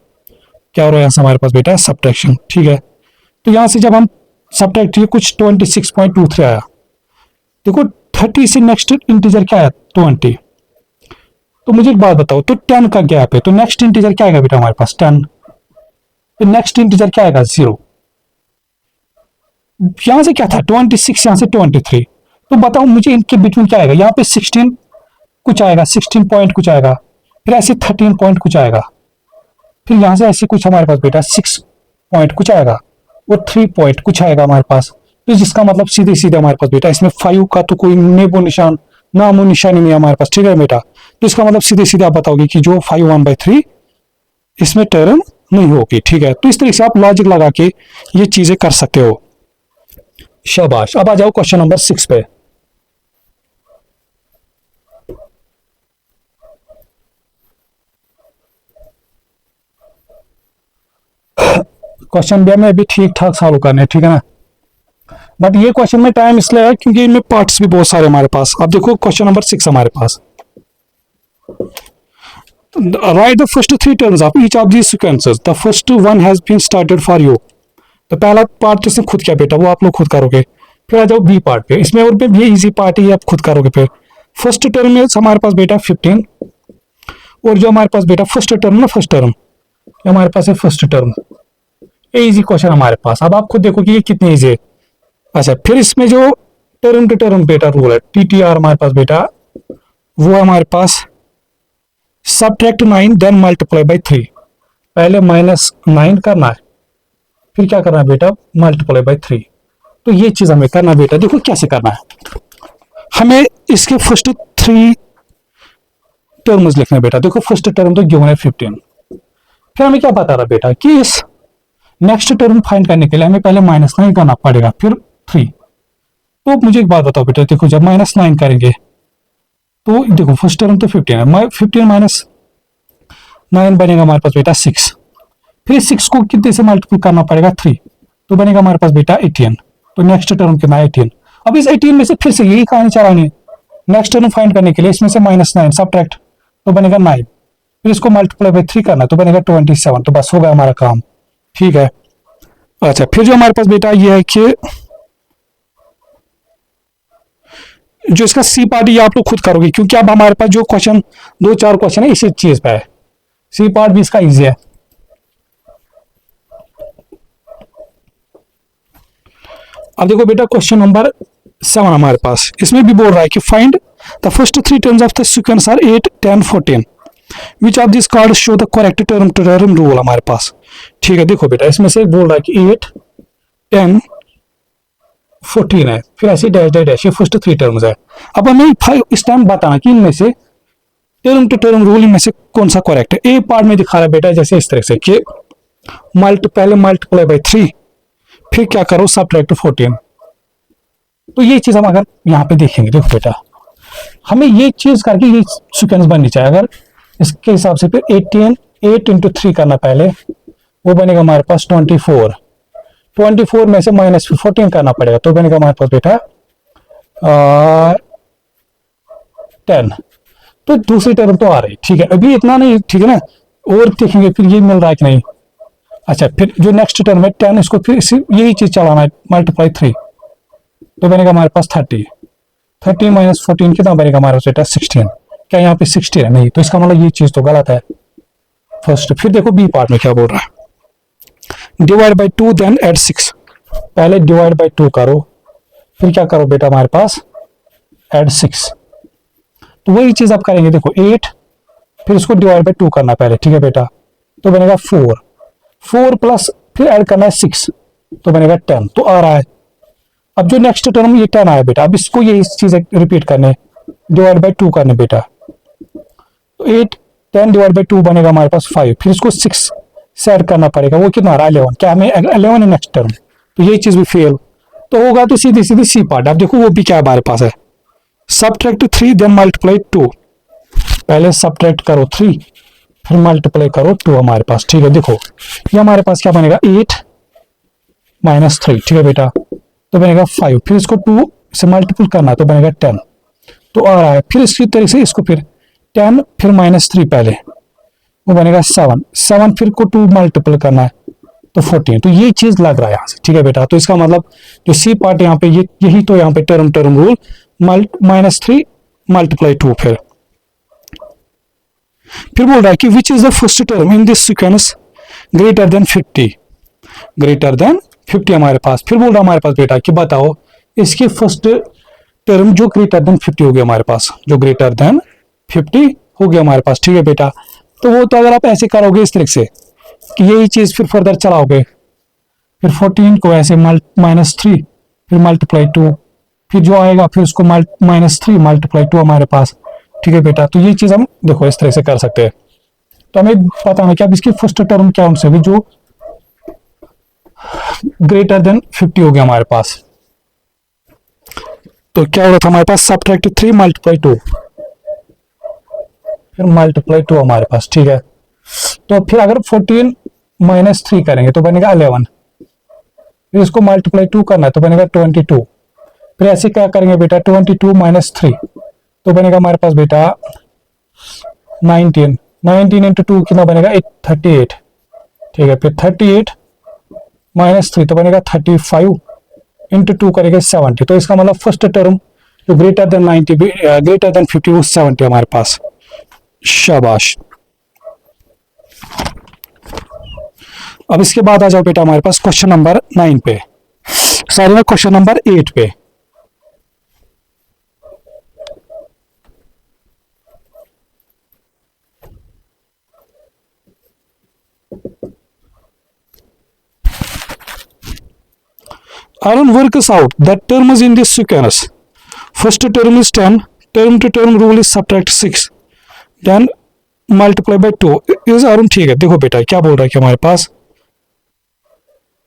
Speaker 1: क्या हो रहा है यहां से हमारे पास बेटा सब्ट्रैक्शन, ठीक है। तो यहां से जब हम सब्ट्रैक्ट किए कुछ 26.23 आया, देखो 30 से नेक्स्ट इंटीजर क्या है 20। तो मुझे एक बात बताओ, तो 10 का गैप है, तो नेक्स्ट इंटीजर क्या आएगा बेटा हमारे पास 10, फिर नेक्स्ट इंटीजर क्या आएगा 0। यहां से क्या था 26, यहां से 23, तो बताओ मुझे इनके बीच क्या आएगा। यहाँ पे 16 कुछ आएगा, 16 पॉइंट कुछ आएगा, फिर ऐसे 13 पॉइंट कुछ आएगा, फिर यहां से ऐसे कुछ हमारे पास बेटा 6 पॉइंट कुछ आएगा और 3 पॉइंट कुछ आएगा हमारे पास, तो जिसका मतलब सीधे सीधे हमारे पास बेटा इसमें 5 का तो कोई नेबो निशान नामो निशानी नहीं है हमारे पास, ठीक है बेटा। तो इसका मतलब सीधे सीधे आप बताओगे कि जो 5 1/3 इसमें टर्म नहीं होगी, ठीक है। तो इस तरीके से आप लॉजिक लगा के ये चीजें कर सकते हो। शाबाश। अब आ जाओ क्वेश्चन नंबर 6 पे। क्वेश्चन भी हमें अभी ठीक ठाक सॉल्व करने, ठीक है ना। बट ये क्वेश्चन में टाइम इसलिए है क्योंकि इनमें पार्ट्स भी बहुत सारे हमारे पास। अब देखो क्वेश्चन नंबर 6 हमारे पास, right the first 3 terms of each of these sequences, the first one has been started for you. तो पहला पार्ट तो इसने खुद किया बेटा, वो आप लोग खुद करोगे। फिर आ जाओ बी पार्ट पे, इसमें और भी इजी पार्ट है, आप खुद करोगे। फिर फर्स्ट टर्म में हमारे पास बेटा 15, और जो हमारे पास बेटा फर्स्ट टर्म ना, फर्स्ट टर्म हमारे पास है फर्स्ट टर्म। ये इजी क्वेश्चन हमारे पास। अब आप खुद देखो कि ये कितने इजी है। अच्छा, फिर इसमें जो टर्म टू टर्म बेटा रूल है, टीटीआर हमारे पास बेटा वो हमारे पास सबट्रैक्ट 9 देन मल्टीप्लाई बाय 3। पहले -9 करना है, फिर क्या करना है बेटा, मल्टीप्लाई बाय 3। तो ये चीज हमें करना बेटा, देखो कैसे करना है। हमें इसके फर्स्ट 3 टर्म्स लिखना है बेटा। देखो फर्स्ट टर्म तो गिवन है 15। फिर हमें क्या बता रहा बेटा कि इस नेक्स्ट टर्म फाइंड करने के लिए हमें पहले -9 करना पड़ेगा, फिर 3। तो मुझे एक बात बताओ बेटा, देखो जब -9 करेंगे तो देखो फर्स्ट टर्म तो 15 है, 15 - 9 बनेगा हमारे पास बेटा 6। फिर 6 को कितने से मल्टीपल करना पड़ेगा, 3, तो बनेगा हमारे पास बेटा 18। तो नेक्स्ट टर्म कितना है 18। अब इस 18 में से फिर से यही कहानी चलानी, नेक्स्ट टर्म फाइंड करने के लिए इसमें से -9 सबट्रैक्ट, तो बनेगा 9। फिर इसको मल्टीप्लाई बाय 3 करना, तो बनेगा 27। तो बस हो गया हमारा काम, ठीक है। अच्छा, फिर जो हमारे पास बेटा ये है कि जो इसका सी पार्ट ये आप लोग खुद करोगे, क्योंकि अब हमारे पास जो क्वेश्चन 2-4 क्वेश्चन है इसी चीज पे है। सी पार्ट भी इसका इजी है। अब देखो बेटा क्वेश्चन नंबर 7 हमारे पास, इसमें भी बोल रहा है कि find the first 3 terms of the sequence are 8, 10, 14। Which of this card show the correct term to term rule हमारे पास, ठीक है। देखो बेटा इसमें से बोल रहा है कि 8, 10, 14 है, फिर ऐसे डैश डैश डैश, ये फर्स्ट 3 टर्म्स है। अब हमें इस टाइम बताना कि इनमें से टर्म टू टर्म रूल इनमें से कौन सा करेक्ट है। ए पार्ट में दिखा रहा है बेटा जैसे इस तरह से कि पहले मल्टीप्लाई बाय 3, फिर क्या करो सबट्रैक्ट 14। तो ये चीज हम अगर यहाँ पे देखेंगे, देखो बेटा हमें ये चीज करके ये सीक्वेंस बननी चाहिए। अगर इसके हिसाब से फिर 18 8 × 3 करना पहले, वो बनेगा हमारे पास 24। 24 में से -14 करना पड़ेगा, तो बनेगा हमारे पास बेटा 10। तो दूसरी टर्म तो आ रही, ठीक है। अभी इतना नहीं, ठीक है ना, और देखेंगे फिर ये मिल रहा है कि नहीं। अच्छा, फिर जो नेक्स्ट टर्म है 10, इसको फिर यही चीज चलाना है, मल्टीप्लाई 3, तो बनेगा हमारे पास 30। 30 - 14 कितना बनेगा हमारे पास बेटा 16। क्या यहाँ पे 16 है? नहीं, तो इसका मतलब ये चीज तो गलत है फर्स्ट। फिर देखो बी पार्ट में क्या बोल रहा है, डिवाइड बाय 2 देन एड 6। पहले डिवाइड बाय 2 करो, फिर क्या करो बेटा हमारे पास एड 6। तो वही चीज आप करेंगे, देखो 8, फिर इसको डिवाइड बाय 2 करना पहले, ठीक है बेटा, तो बनेगा 4 प्लस फिर ऐड करना है 6, तो बनेगा 10। तो आ रहा है। अब जो नेक्स्ट टर्म ये 10 आया बेटा, अब इसको यही चीज रिपीट करने, डिवाइड बाय 2 करने बेटा, तो 8 10 डिवाइड बाय 2 बनेगा हमारे पास 5। फिर इसको 6 से ऐड करना पड़ेगा, वो कितना आ रहा है 11। क्या हमें 11 है नेक्स्ट टर्म, तो ये चीज भी फेल तो होगा। तो सीधी सीधी सी पार्ट, अब देखो वो भी क्या हमारे पास है, सबट्रैक्ट 3 देन मल्टीप्लाई 2। पहले सबट्रैक्ट करो 3, फिर मल्टीप्लाई करो 2 हमारे पास, ठीक है। देखो ये हमारे पास क्या बनेगा 8 - 3, ठीक है बेटा, तो बनेगा 5। फिर इसको 2 से मल्टीपल करना, तो बनेगा 10। तो आ रहा है। फिर इसी तरह से इसको फिर 10 फिर -3 पहले, वो बनेगा 7 फिर को 2 मल्टीपल करना है, तो 14। तो ये चीज लग रहा है यहाँ से, ठीक है बेटा। तो इसका मतलब जो सी पार्ट यहाँ पे यही तो यहाँ पे टर्म टर्म रूल -3 मल्टीप्लाई 2। फिर बोल रहा है कि which is the first term in this sequence greater than 50, greater than 50 हमारे पास। फिर बोल रहा है हमारे पास बेटा कि बताओ इसकी फर्स्ट टर्म जो ग्रेटर देन 50 हो गया हमारे पास, जो ग्रेटर देन 50 हो गया हमारे पास, ठीक है बेटा। तो वो तो अगर आप ऐसे करोगे इस तरीके से कि यही चीज फिर फर्दर चलाओगे, फिर 14 को ऐसे -3, फिर मल्टीप्लाई 2, फिर जो आएगा फिर उसको -3 मल्टीप्लाई 2 हमारे पास। ठीक है बेटा, तो ये चीज हम देखो इस तरह से कर सकते हैं। तो हमें पता है कि अब इसकी फर्स्ट टर्म क्या उनसे भी जो ग्रेटर देन 50 हो गया हमारे पास। तो क्या हो रहा था हमारे पास, सब्ट्रैक्ट 3 मल्टीप्लाई 2 फिर मल्टीप्लाई 2 हमारे पास। ठीक है, तो फिर अगर 14 -3 करेंगे तो बनेगा 11, फिर इसको मल्टीप्लाई 2 करना है तो बनेगा 22, फिर ऐसे क्या करेंगे बेटा 22 -3 तो बनेगा हमारे पास बेटा 19 इंटू 2 कितना बनेगा 38। ठीक है, फिर 38 -3 तो बनेगा 35 इंटू 2 करेंगे 70। तो इसका मतलब फर्स्ट टर्म जो ग्रेटर देन 90 ग्रेटर देन 50 वो 70 हमारे पास। शाबाश। अब इसके बाद आ जाओ बेटा हमारे पास क्वेश्चन नंबर 9 पे, सॉरी में क्वेश्चन नंबर 8 पे। Arun works out the terms in this sequence. First term is 10, term to term rule is subtract 6, then multiply by 2 is Arun। ठीक है, देखो बेटा क्या बोल रहा है कि हमारे पास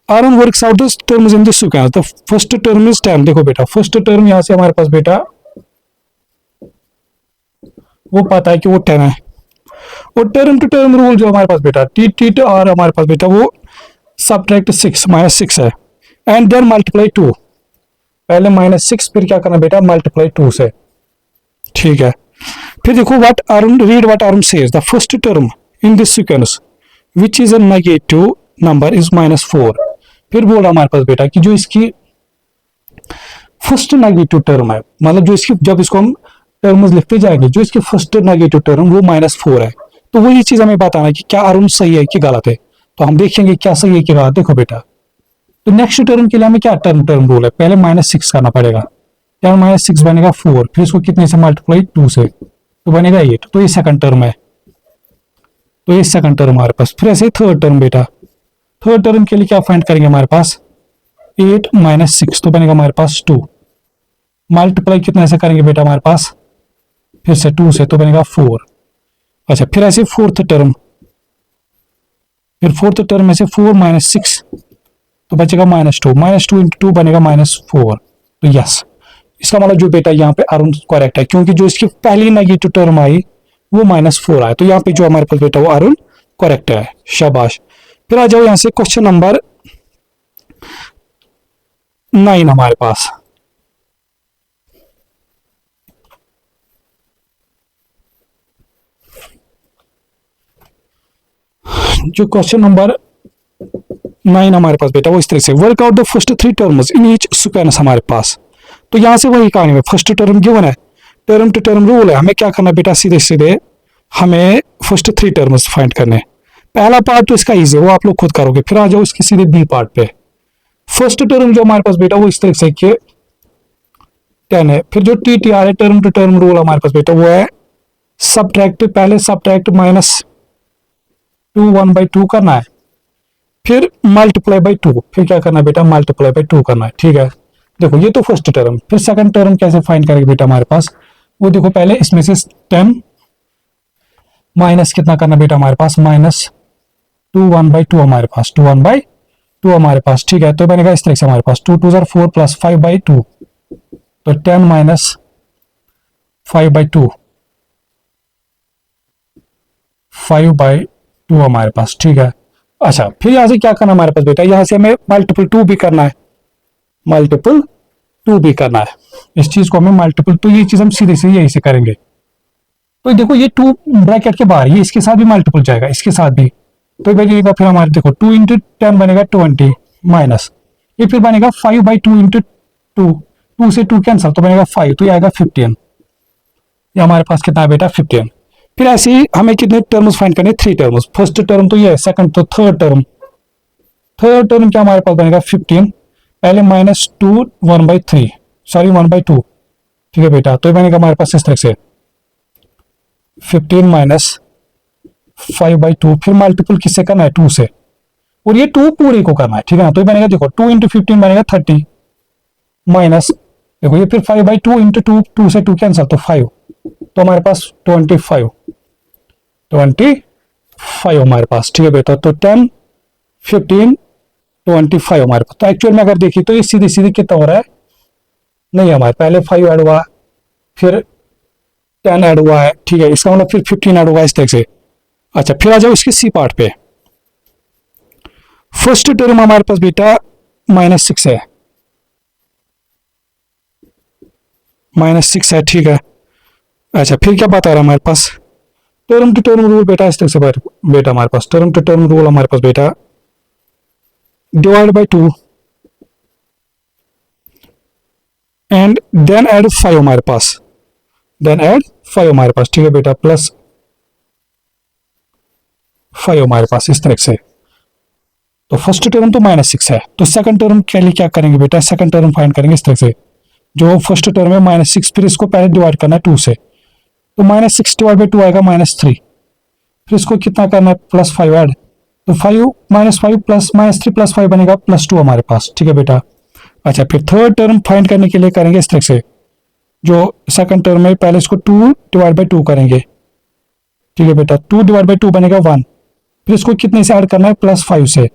Speaker 1: Arun works out the terms in this sequence. The first term is 10। देखो बेटा फर्स्ट टर्म यहां से हमारे पास बेटा वो पता है कि वो 10 है, और टर्म टू टर्म रूल जो हमारे पास बेटा टी टू आर हमारे पास बेटा वो सब्ट्रैक्ट 6 -6 है, एंड देन मल्टीप्लाई 2, पहले -6 फिर क्या करना बेटा मल्टीप्लाई 2 से। ठीक है, फिर देखो what Arun read what Arun says the first term in this sequence which is a negative number is -4। फिर बोल रहा हमारे पास बेटा कि जो इसकी फर्स्ट नेगेटिव टर्म है, मतलब जो इसकी जब इसको हम टर्म्स लिखते जाएंगे जो इसकी फर्स्ट नेगेटिव टर्म वो -4 है। तो वो ये चीज हमें बताना है कि क्या अरुण सही है कि गलत है। तो हम देखेंगे क्या सही है कि गलत। देखो बेटा, तो नेक्स्ट टर्म के लिए हमें क्या टर्म रूल है, पहले -6 करना पड़ेगा, क्या -6 बनेगा 4, फिर इसको कितने से मल्टीप्लाई 2 से तो बनेगा 8। तो ये सेकंड टर्म है, तो ये सेकंड टर्म हमारे पास। फिर ऐसे थर्ड टर्म बेटा, थर्ड टर्म के लिए क्या फाइंड करेंगे हमारे पास 8 -6 तो बनेगा हमारे पास 2, मल्टीप्लाई कितने से करेंगे बेटा हमारे पास फिर से 2 से तो बनेगा 4। अच्छा, फिर ऐसे फोर्थ टर्म, फिर फोर्थ टर्म में से 4 -6 तो बचेगा -2 इंटू 2 बनेगा -4। तो यस, इसका मतलब जो बेटा यहाँ पे अरुण करेक्ट है, क्योंकि जो इसकी पहली नेगेटिव टर्म आई वो -4 आया। तो यहाँ पे जो हमारे पास बेटा वो अरुण करेक्ट है। शाबाश। फिर आ जाओ यहाँ से क्वेश्चन नंबर 9 हमारे पास। जो क्वेश्चन नंबर 9 हमारे पास बेटा वो इस तरह से work out the first 3 terms in each sequence हमारे पास। तो यहां से वही कहानी में फर्स्ट टर्म गिवन है, टर्म टू टर्म रूल है, हमें क्या करना बेटा सीधे सीधे हमें फर्स्ट 3 टर्म्स फाइंड करने। पहला पार्ट तो इसका इजी है, वो आप लोग खुद करोगे। फिर आ जाओ इसके सीधे बी पार्ट पे। फर्स्ट टर्म जो हमारे पास बेटा वो इस तरह से कि 10 है, फिर जो टी टी आर है टर्म टू टर्म रूल हमारे पास बेटा वो है सब्ट्रैक्ट, पहले सब्ट्रैक्ट -2 1/2 करना है, फिर मल्टीप्लाई बाई 2, फिर क्या करना है बेटा मल्टीप्लाई बाई 2 करना है। ठीक है, देखो ये तो फर्स्ट टर्म। फिर सेकंड टर्म कैसे फाइंड करेंगे बेटा हमारे पास, वो देखो पहले इसमें से 10 माइनस कितना करना बेटा हमारे पास -2 1/2 हमारे पास 2 1/2 हमारे पास। ठीक है, तो बनेगा इस तरह से हमारे पास 2 2 4 प्लस 5/2 तो 10 माइनस 5/2 5/2 हमारे पास। ठीक है, अच्छा फिर यहां से क्या करना हमारे पास बेटा, यहां से हमें मल्टीपल 2 भी करना है, मल्टीपल 2 भी करना है इस चीज को हमें मल्टीपल। तो ये चीज हम सीधे से यही से करेंगे। तो देखो ये 2 ब्रैकेट के बाहर, ये इसके साथ भी मल्टीपल जाएगा, इसके साथ भी। तो बनेगा फिर हमारे देखो 2 इंटू 10 बनेगा 20 माइनस ये फिर बनेगा 5/2 इंटू 2 से 2 कैंसल तो बनेगा 5, तो ये आएगा 15। ये हमारे पास कितना है बेटा 15। फिर ऐसे ही हमें कितने टर्म्स फाइंड करने 3 टर्म्स। फर्स्ट टर्म तो ये है, सेकंड तो थर्ड टर्म क्या हमारे पास बनेगा 15, पहले -2 1/3 सॉरी 1/2। ठीक है बेटा, तो ये बनेगा हमारे पास इस तरह से 15 माइनस 5/2, फिर मल्टीपल किससे करना है 2 से, और ये 2 पूरे को करना है। ठीक है ना, तो ये बनेगा देखो 2 इंटू 15 बनेगा 30, माइनस, देखो ये फिर 5/2 इंटू टू, 2 से 2 कैंसिल, तो 5, तो हमारे पास 25, 25 हमारे पास, ठीक है बेटा। तो 10, 15, 25 हमारे पास। तो एक्चुअल में अगर देखिए तो ये सीधी सीधी कितना हो रहा है, नहीं हमारे पहले 5 ऐड हुआ, फिर 10 ऐड हुआ है, ठीक है, इसका मतलब फिर 15 ऐड हुआ इस तरह से। अच्छा, फिर आ जाओ इसके सी पार्ट पे। फर्स्ट टर्म हमारे पास बेटा -6 है, -6 है, ठीक है। अच्छा, फिर क्या बता रहा है हमारे पास, टर्म टू टर्म रूल बेटा इस तरह से बेटा हमारे पास टर्म टू टर्म रूल हमारे पास बेटा divide by 2 and then add 5 हमारे पास, देन ऐड 5 हमारे पास, ठीक है बेटा, प्लस 5 हमारे पास इस तरह से। तो फर्स्ट टर्म तो -6 है, तो सेकंड टर्म के लिए क्या करेंगे बेटा, सेकंड टर्म फाइंड करेंगे इस तरह से। जो फर्स्ट टर्म है -6, फिर इसको पहले डिवाइड करना है 2 से, तो -6 डिवाइड बाई 2 आएगा -3, फिर इसको कितना करना है, +5 ऐड, तो 5 -5 प्लस -3 प्लस 5 बनेगा +2 हमारे पास, ठीक है बेटा। अच्छा, फिर थर्ड टर्म फाइंड करने के लिए करेंगे इस तरह से, जो सेकंड टर्म है पहले इसको 2 डिवाइड बाई 2 करेंगे, ठीक है बेटा, 2 डिवाइड बाई 2 बनेगा 1, फिर इसको कितने से ऐड करना है, +5 से,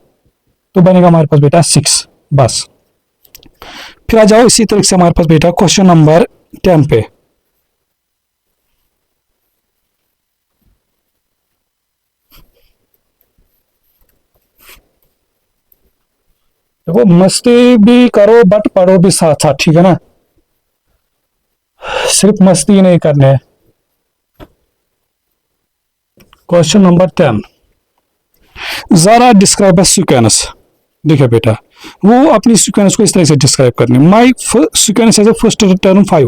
Speaker 1: तो बनेगा हमारे पास बेटा 6, बस। फिर आ जाओ इसी तरह से हमारे पास बेटा क्वेश्चन नंबर 10 पे। देखो मस्ती भी करो बट पढ़ो भी साथ साथ, ठीक है ना, सिर्फ मस्ती ही नहीं करने है। क्वेश्चन नंबर 10, जरा डिस्क्राइब अ सीक्वेंस। देखिए बेटा, वो अपनी सीक्वेंस को इस तरह से डिस्क्राइब करनी, my sequence as a first term 5,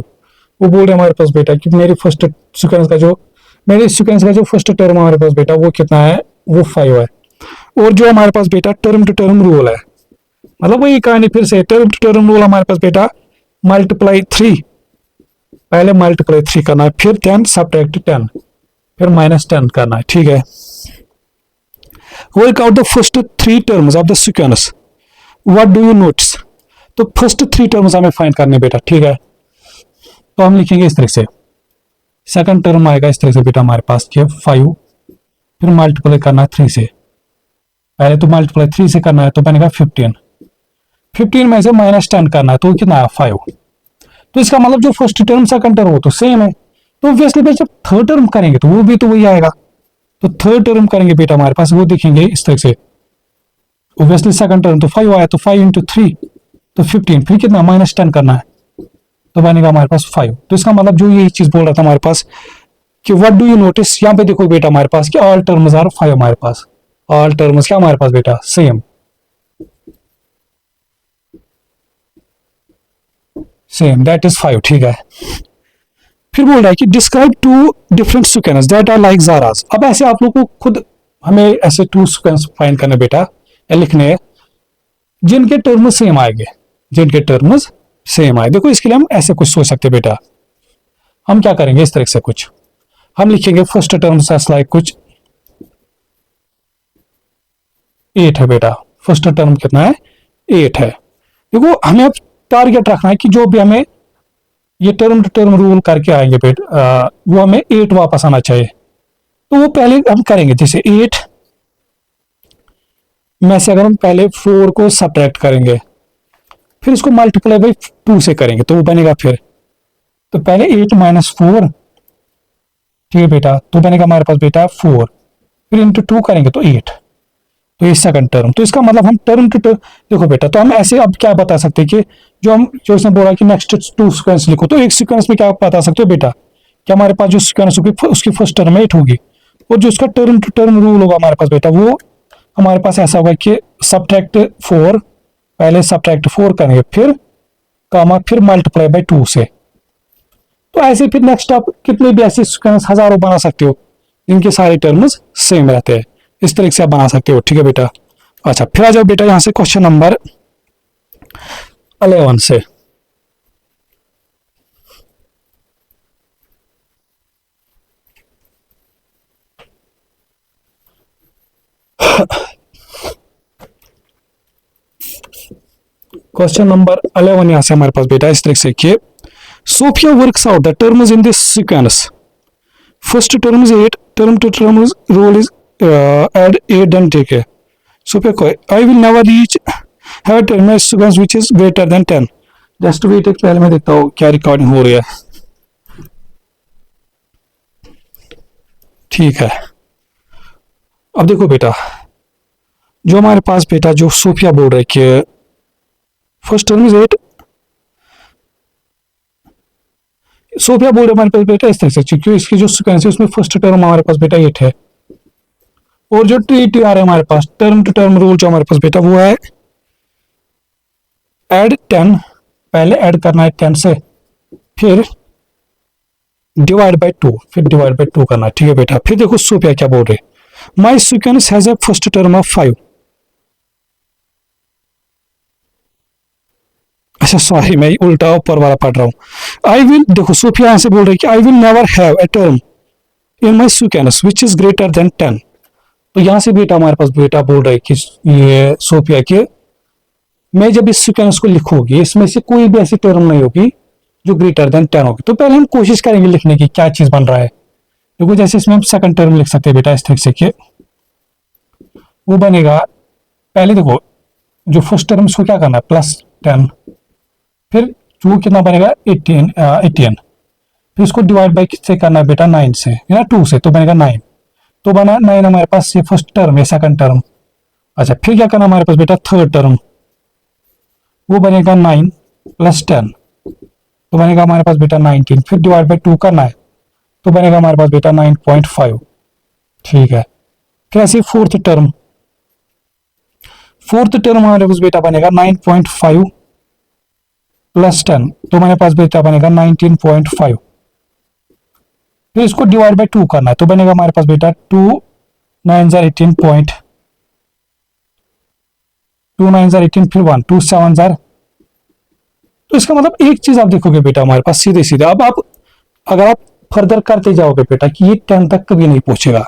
Speaker 1: वो बोल रहे हमारे पास बेटा कि मेरी फर्स्ट सीक्वेंस का जो मेरे सीक्वेंस का जो फर्स्ट टर्म हमारे पास बेटा वो कितना है, वो 5 है। और जो हमारे पास बेटा टर्म टू टर्म रूल है, मतलब वही कहानी फिर से, टर्म टू टर्म रूल हमारे पास बेटा मल्टीप्लाई 3, पहले मल्टीप्लाई 3 करना है, फिर 10 सब्ट्रैक्ट 10, फिर -10 करना है, ठीक है। Work out the first 3 terms of the sequence, what do you notice. तो फर्स्ट 3 टर्म्स हमें फाइंड करने बेटा, ठीक है। तो हम लिखेंगे इस तरह से, सेकंड टर्म आएगा इस तरह से बेटा हमारे पास 5, फिर मल्टीप्लाई करना है 3 से, पहले तो मल्टीप्लाई 3 से करना है तो बनेगा 15, 15 में से -10 करना है तो कितना है 5। तो इसका मतलब जो फर्स्ट टर्म सेकंड टर्म वो तो सेम है, तो ऑब्वियसली जब थर्ड टर्म करेंगे तो वो भी तो वही आएगा। तो थर्ड टर्म करेंगे बेटा हमारे पास, वो देखेंगे इस तरह से, ऑब्वियसली सेकंड टर्म तो 5 आया, तो 5 इंटू 3 तो 15, फिर कितना -10 करना है, तो बनेगा हमारे पास 5। तो इसका मतलब जो ये चीज बोल रहा था हमारे पास कि व्हाट डू यू नोटिस, यहाँ पे देखो बेटा हमारे पास कि ऑल टर्म्स आर 5 हमारे पास, ऑल टर्म्स क्या हमारे पास बेटा सेम, सेम दैट इज 5, ठीक है। फिर बोल रहा है कि describe 2 different sequence that are like जारास। अब ऐसे आप लोग को खुद हमें ऐसे 2 सीक्वेंस फाइंड करने बेटा, लिखने हैं जिनके टर्म्स सेम आएंगे, जिनके टर्म्स सेम आए। देखो इसके लिए हम ऐसे कुछ सोच सकते हैं बेटा, हम क्या करेंगे इस तरह से, कुछ हम लिखेंगे फर्स्ट टर्म लाइक कुछ 8 है बेटा, फर्स्ट टर्म कितना है 8 है। देखो हमें अब टारगेट रखना है कि जो भी हमें ये टर्म टू टर्म रूल करके आएंगे बेटा, वो हमें 8 वापस आना चाहिए। तो वो पहले हम करेंगे, जैसे 8 में से अगर हम पहले 4 को सब्ट्रैक्ट करेंगे, फिर इसको मल्टीप्लाई बाई 2 से करेंगे तो वो बनेगा फिर, तो पहले 8 - 4, ठीक है बेटा, तो बनेगा हमारे पास बेटा 4, फिर इंटू 2 करेंगे तो 8, तो ये सेकंड टर्म। तो इसका मतलब हम टर्म टू टर्म, देखो बेटा, तो हम ऐसे अब क्या बता सकते हैं कि जो इसने बोला कि नेक्स्ट 2 सीक्वेंस लिखो, तो एक सीक्वेंस में क्या बता सकते हो बेटा कि हमारे पास जो सीक्वेंस होगी उसकी फर्स्ट टर्म 8 होगी, और जो उसका टर्म टू टर्म रूल होगा हमारे पास बेटा वो हमारे पास ऐसा होगा कि सब्ट्रैक्ट 4, पहले सब्ट्रैक्ट 4 करेंगे, फिर कामा, फिर मल्टीप्लाई बाई 2 से। तो ऐसे फिर नेक्स्ट आप कितने भी ऐसे सीक्वेंस हजारों बना सकते हो जिनके सारे टर्म्स सेम रहते हैं, इस तरह से आप बना सकते हो, ठीक है बेटा। अच्छा, फिर आ जाओ बेटा यहां से क्वेश्चन नंबर 11 से। क्वेश्चन नंबर 11 यहाँ से हमारे पास बेटा इस तरह से कि Sophia works out the terms in this sequence. First term is 8, term to term rule is add 8 then take a. Sophia को I will never reach have a terminal sequence which is greater than 10. Just wait एक पहले मैं देखता हूँ क्या recording हो रही है. ठीक है. अब देखो बेटा, जो हमारे पास बेटा जो सोफिया बोल रहे कि फर्स्ट टर्म इज 8. सोफिया बोल रहे हमारे पास बेटा इस तरह से, क्योंकि इसकी जो सीक्वेंस है उसमें फर्स्ट टर्म हमारे पास बेटा 8 है, और जो टी आ रहा है हमारे पास टर्म टू टर्म रूल जो हमारे पास बेटा वो है ऐड 10. पहले ऐड करना है 10 से, फिर डिवाइड बाय 2, फिर डिवाइड बाय 2 करना है. ठीक है बेटा. फिर देखो सोफिया क्या बोल रहे, my sequence has a first term of 5. अच्छा सॉरी, मैं उल्टा ऊपर वाला पढ़ रहा हूँ. आई विल, देखो सोफिया यहां से बोल रही कि I will never have a term in my sequence which is greater than 10. तो यहां से बेटा हमारे पास बेटा बोल रहे कि ये सोफिया के मैं जब इस सीक्वेंस को लिखूंगी इसमें से कोई भी ऐसी टर्म नहीं होगी जो ग्रेटर देन 10 होगी. तो पहले हम कोशिश करेंगे लिखने की क्या चीज बन रहा है. देखो जैसे इसमें हम सेकंड टर्म लिख सकते हैं बेटा इस तरह से कि वो बनेगा, पहले देखो जो फर्स्ट टर्म इसको क्या करना है +10, फिर जो कितना बनेगा 18, फिर इसको डिवाइड बाई किससे करना है बेटा 9 से या 2 से, तो बनेगा 9. तो बना 9 हमारे पास, ये फर्स्ट टर्म है सेकंड टर्म. अच्छा फिर क्या करना हमारे पास बेटा थर्ड टर्म, वो बनेगा 9 + 10, तो बनेगा हमारे पास बेटा 19, फिर डिवाइड बाई 2 करना है तो बनेगा हमारे पास बेटा 9.5. ठीक है. फिर ऐसे फोर्थ टर्म हमारे पास बेटा बनेगा 9.5 + 10, तो हमारे पास बेटा बनेगा 19.5. फिर इसको डिवाइड बाय 2 करना है तो बनेगा हमारे पास बेटा 2 9 18 फिर 1 2 7. तो इसका मतलब एक चीज आप देखोगे बेटा हमारे पास सीधे सीधे, अब आप अगर आप फर्दर करते जाओगे बेटा कि ये 10 तक कभी नहीं पहुंचेगा.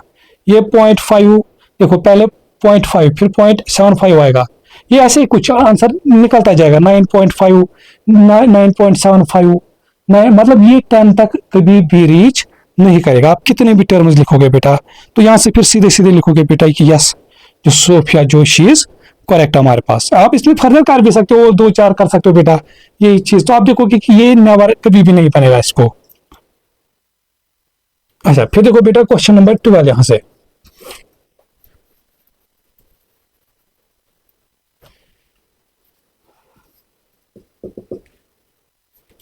Speaker 1: ये 0.5 देखो, पहले 0.5 फिर 0.75 आएगा, ये ऐसे ही कुछ आंसर निकलता जाएगा 9.5 9.75 मतलब ये 10 तक कभी भी रीच नहीं करेगा. आप कितने भी टर्म्स लिखोगे बेटा तो यहां से फिर सीधे सीधे लिखोगे बेटा कि यस जो सोफिया जो शीज करेक्ट हमारे पास. आप इसमें फर्दर कर भी सकते हो, 2-4 कर सकते हो बेटा ये चीज, तो आप देखोगे कि ये नेवर कभी भी नहीं बनेगा इसको. अच्छा फिर देखो बेटा क्वेश्चन नंबर 12 यहां से,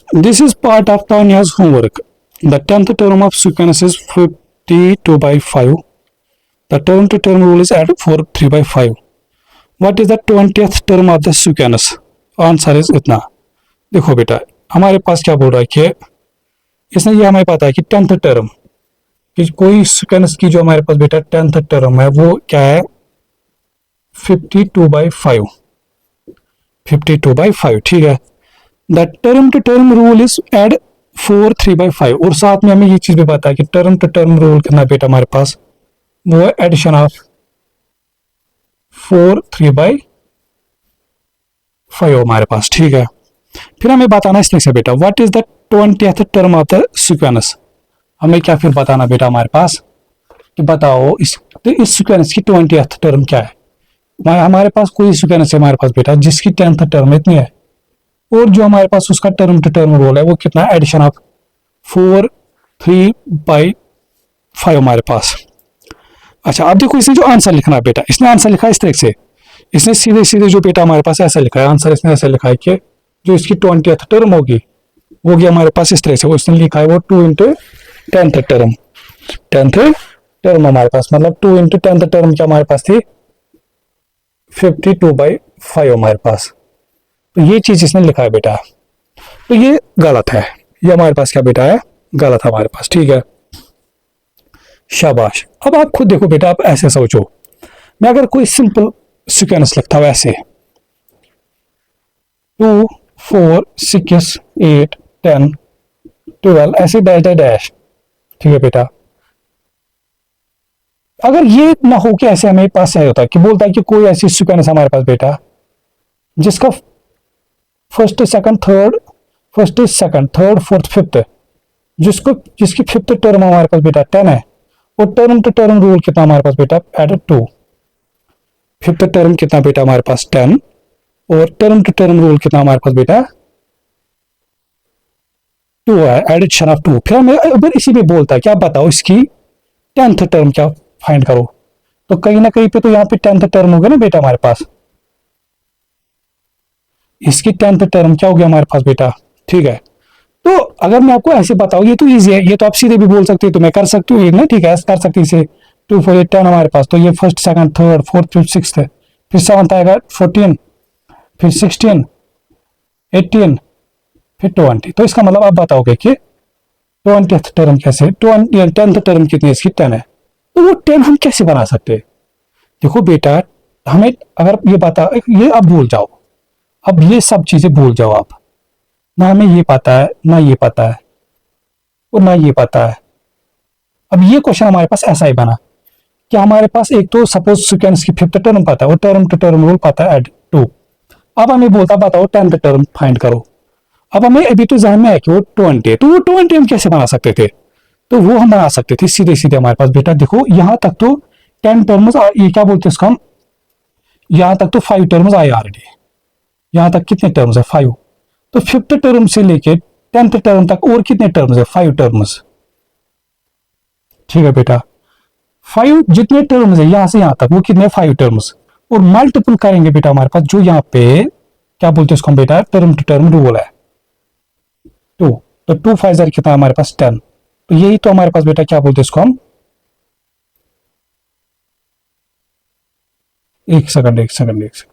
Speaker 1: this is part of Tanya's homework. The 10th term of sequence is 52/5. The term to term rule is add 4 3/5. What is the 20th term of the sequence? Answer is इतना. देखो बेटा हमारे पास क्या बोल रहा है कि इसने ये हमें पता है कि 10th टर्म कि कोई सीक्वेंस की जो हमारे पास बेटा 10th टर्म है वो क्या है 52/5. 52/5. ठीक है. The term to term rule is add 4 3/5. और साथ में हमें ये चीज भी पता है कि टर्म टू टर्म रूल कितना बेटा हमारे पास वो है एडिशन ऑफ 4 3/5 हमारे पास. ठीक है. फिर हमें बताना इसलिए से बेटा what is the 20th term of the sequence. हमें क्या फिर बताना बेटा हमारे पास कि बताओ इस सीक्वेंस की 20th टर्म क्या है. हमारे पास कोई सीक्वेंस है हमारे पास बेटा जिसकी 10th टर्म इतनी है, और जो हमारे पास उसका टर्म टू टर्म रोल है वो कितना एडिशन ऑफ 4 3/5 हमारे पास. अच्छा अब देखो इसने जो आंसर लिखना है बेटा, इसने आंसर लिखा है इस तरह से, इसने सीधे सीधे जो बेटा हमारे पास ऐसा लिखा है आंसर, इसने ऐसा लिखा है कि जो इसकी 20th टर्म होगी वो गया हमारे पास इस तरह से, वो इसने लिखा है वो 2 × 10th टर्म. 10th टर्म हमारे पास मतलब 2 × 10th टर्म क्या हमारे पास थी 52/5 हमारे पास. तो ये चीज इसने लिखा है बेटा, तो ये गलत है, ये हमारे पास क्या बेटा है गलत है हमारे पास. ठीक है शाबाश. अब आप खुद देखो बेटा, आप ऐसे सोचो मैं अगर कोई सिंपल सीक्वेंस लिखता हूं ऐसे 2 4 6 8 10 12 ऐसे डैश डैश डैश. ठीक है बेटा, अगर ये ना हो कि ऐसे हमें पास है होता कि बोलता है कि कोई ऐसी सीक्वेंस हमारे पास बेटा जिसका first second third, first second third fourth fifth, जिसकी फिफ्थ टर्म हमारे पास बेटा 10 है, और टर्म टू टर्म रूल कितना हमारे पास बेटा एड 2। फिफ्थ टर्म कितना बेटा हमारे पास 10, और टर्म टू टर्म रूल कितना हमारे पास बेटा 2 है, एडिशन ऑफ 2। फिर हमें अगर इसी पे बोलता है क्या बताओ इसकी 10th टर्म क्या फाइंड करो, तो कहीं ना कहीं पे तो यहाँ पे 10th टर्म हो गया ना बेटा हमारे पास, इसकी 10th टर्म क्या हो गया हमारे पास बेटा। ठीक है, तो अगर मैं आपको ऐसे बताऊं ये तो इजी है, ये तो आप सीधे भी बोल सकते हो, तो मैं कर सकती हूँ ना। ठीक है, कर सकती हूँ इसे 2 4 8 10 हमारे पास, तो ये first second third fourth fifth sixth है, फिर सेवंथ आएगा 14, फिर 16 18 फिर 20। तो इसका मतलब आप बताओगे कि 20th टर्म कैसे, 10th टर्म कितनी है इसकी 10 है, तो वो 10 हम कैसे बना सकते हैं। देखो बेटा हमें अगर ये बता, ये आप भूल जाओ, अब ये सब चीजें भूल जाओ आप, ना हमें ये पता है ना ये पता है और ना ये पता है। अब ये क्वेश्चन हमारे पास ऐसा ही बना कि हमारे पास एक तो सपोज सिक्वेंस की फिफ्थ टर्म पता है और टर्म टू टर्म रूल पता है एड 2। अब हमें बोलता बताओ 10th टर्म फाइंड करो। अब हमें अभी तो ध्यान में है कि वो 20 है, तो वो 20 हम कैसे बना सकते थे, तो वो हम बना सकते थे सीधे सीधे हमारे पास बेटा। देखो यहां तक तो 10 टर्म्स, ये क्या बोलते हैं उसको हम, यहां तक तो 5 टर्म्स आए ऑलरेडी, यहां तक कितने टर्म्स है 5, तो फिफ्थ टर्म से लेके 10th टर्म तक और कितने टर्म्स है 5 टर्म्स। ठीक है बेटा, 5 जितने टर्म्स है यहां से यहां तक वो कितने 5 टर्म्स, और मल्टीपल करेंगे बेटा हमारे पास जो यहाँ पे क्या बोलते हैं उसको हम बेटा टर्म टू टर्म रूल है 2, तो 2 5 कितना है हमारे पास 10, तो यही तो हमारे पास बेटा क्या बोलते हैं इसको हम, एक सेकंड 20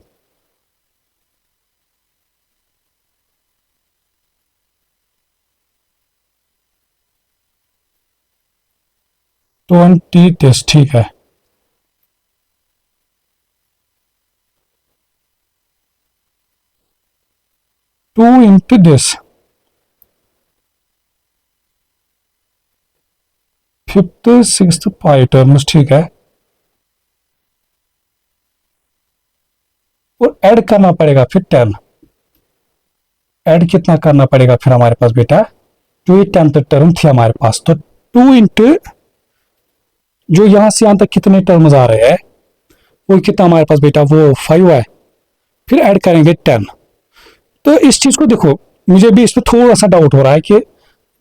Speaker 1: दिस। ठीक है, two into this, fifth sixth 5 terms. ठीक है, और ऐड करना पड़ेगा फिर 10, ऐड कितना करना पड़ेगा फिर हमारे पास बेटा, जो ये 10th टर्म थी हमारे पास, तो 2 इंटू जो यहां से यहां तक कितने टर्म्स आ रहे हैं वो कितना हमारे पास बेटा वो 5 है, फिर ऐड करेंगे 10। तो इस चीज को देखो, मुझे भी इसमें थोड़ा सा डाउट हो रहा है कि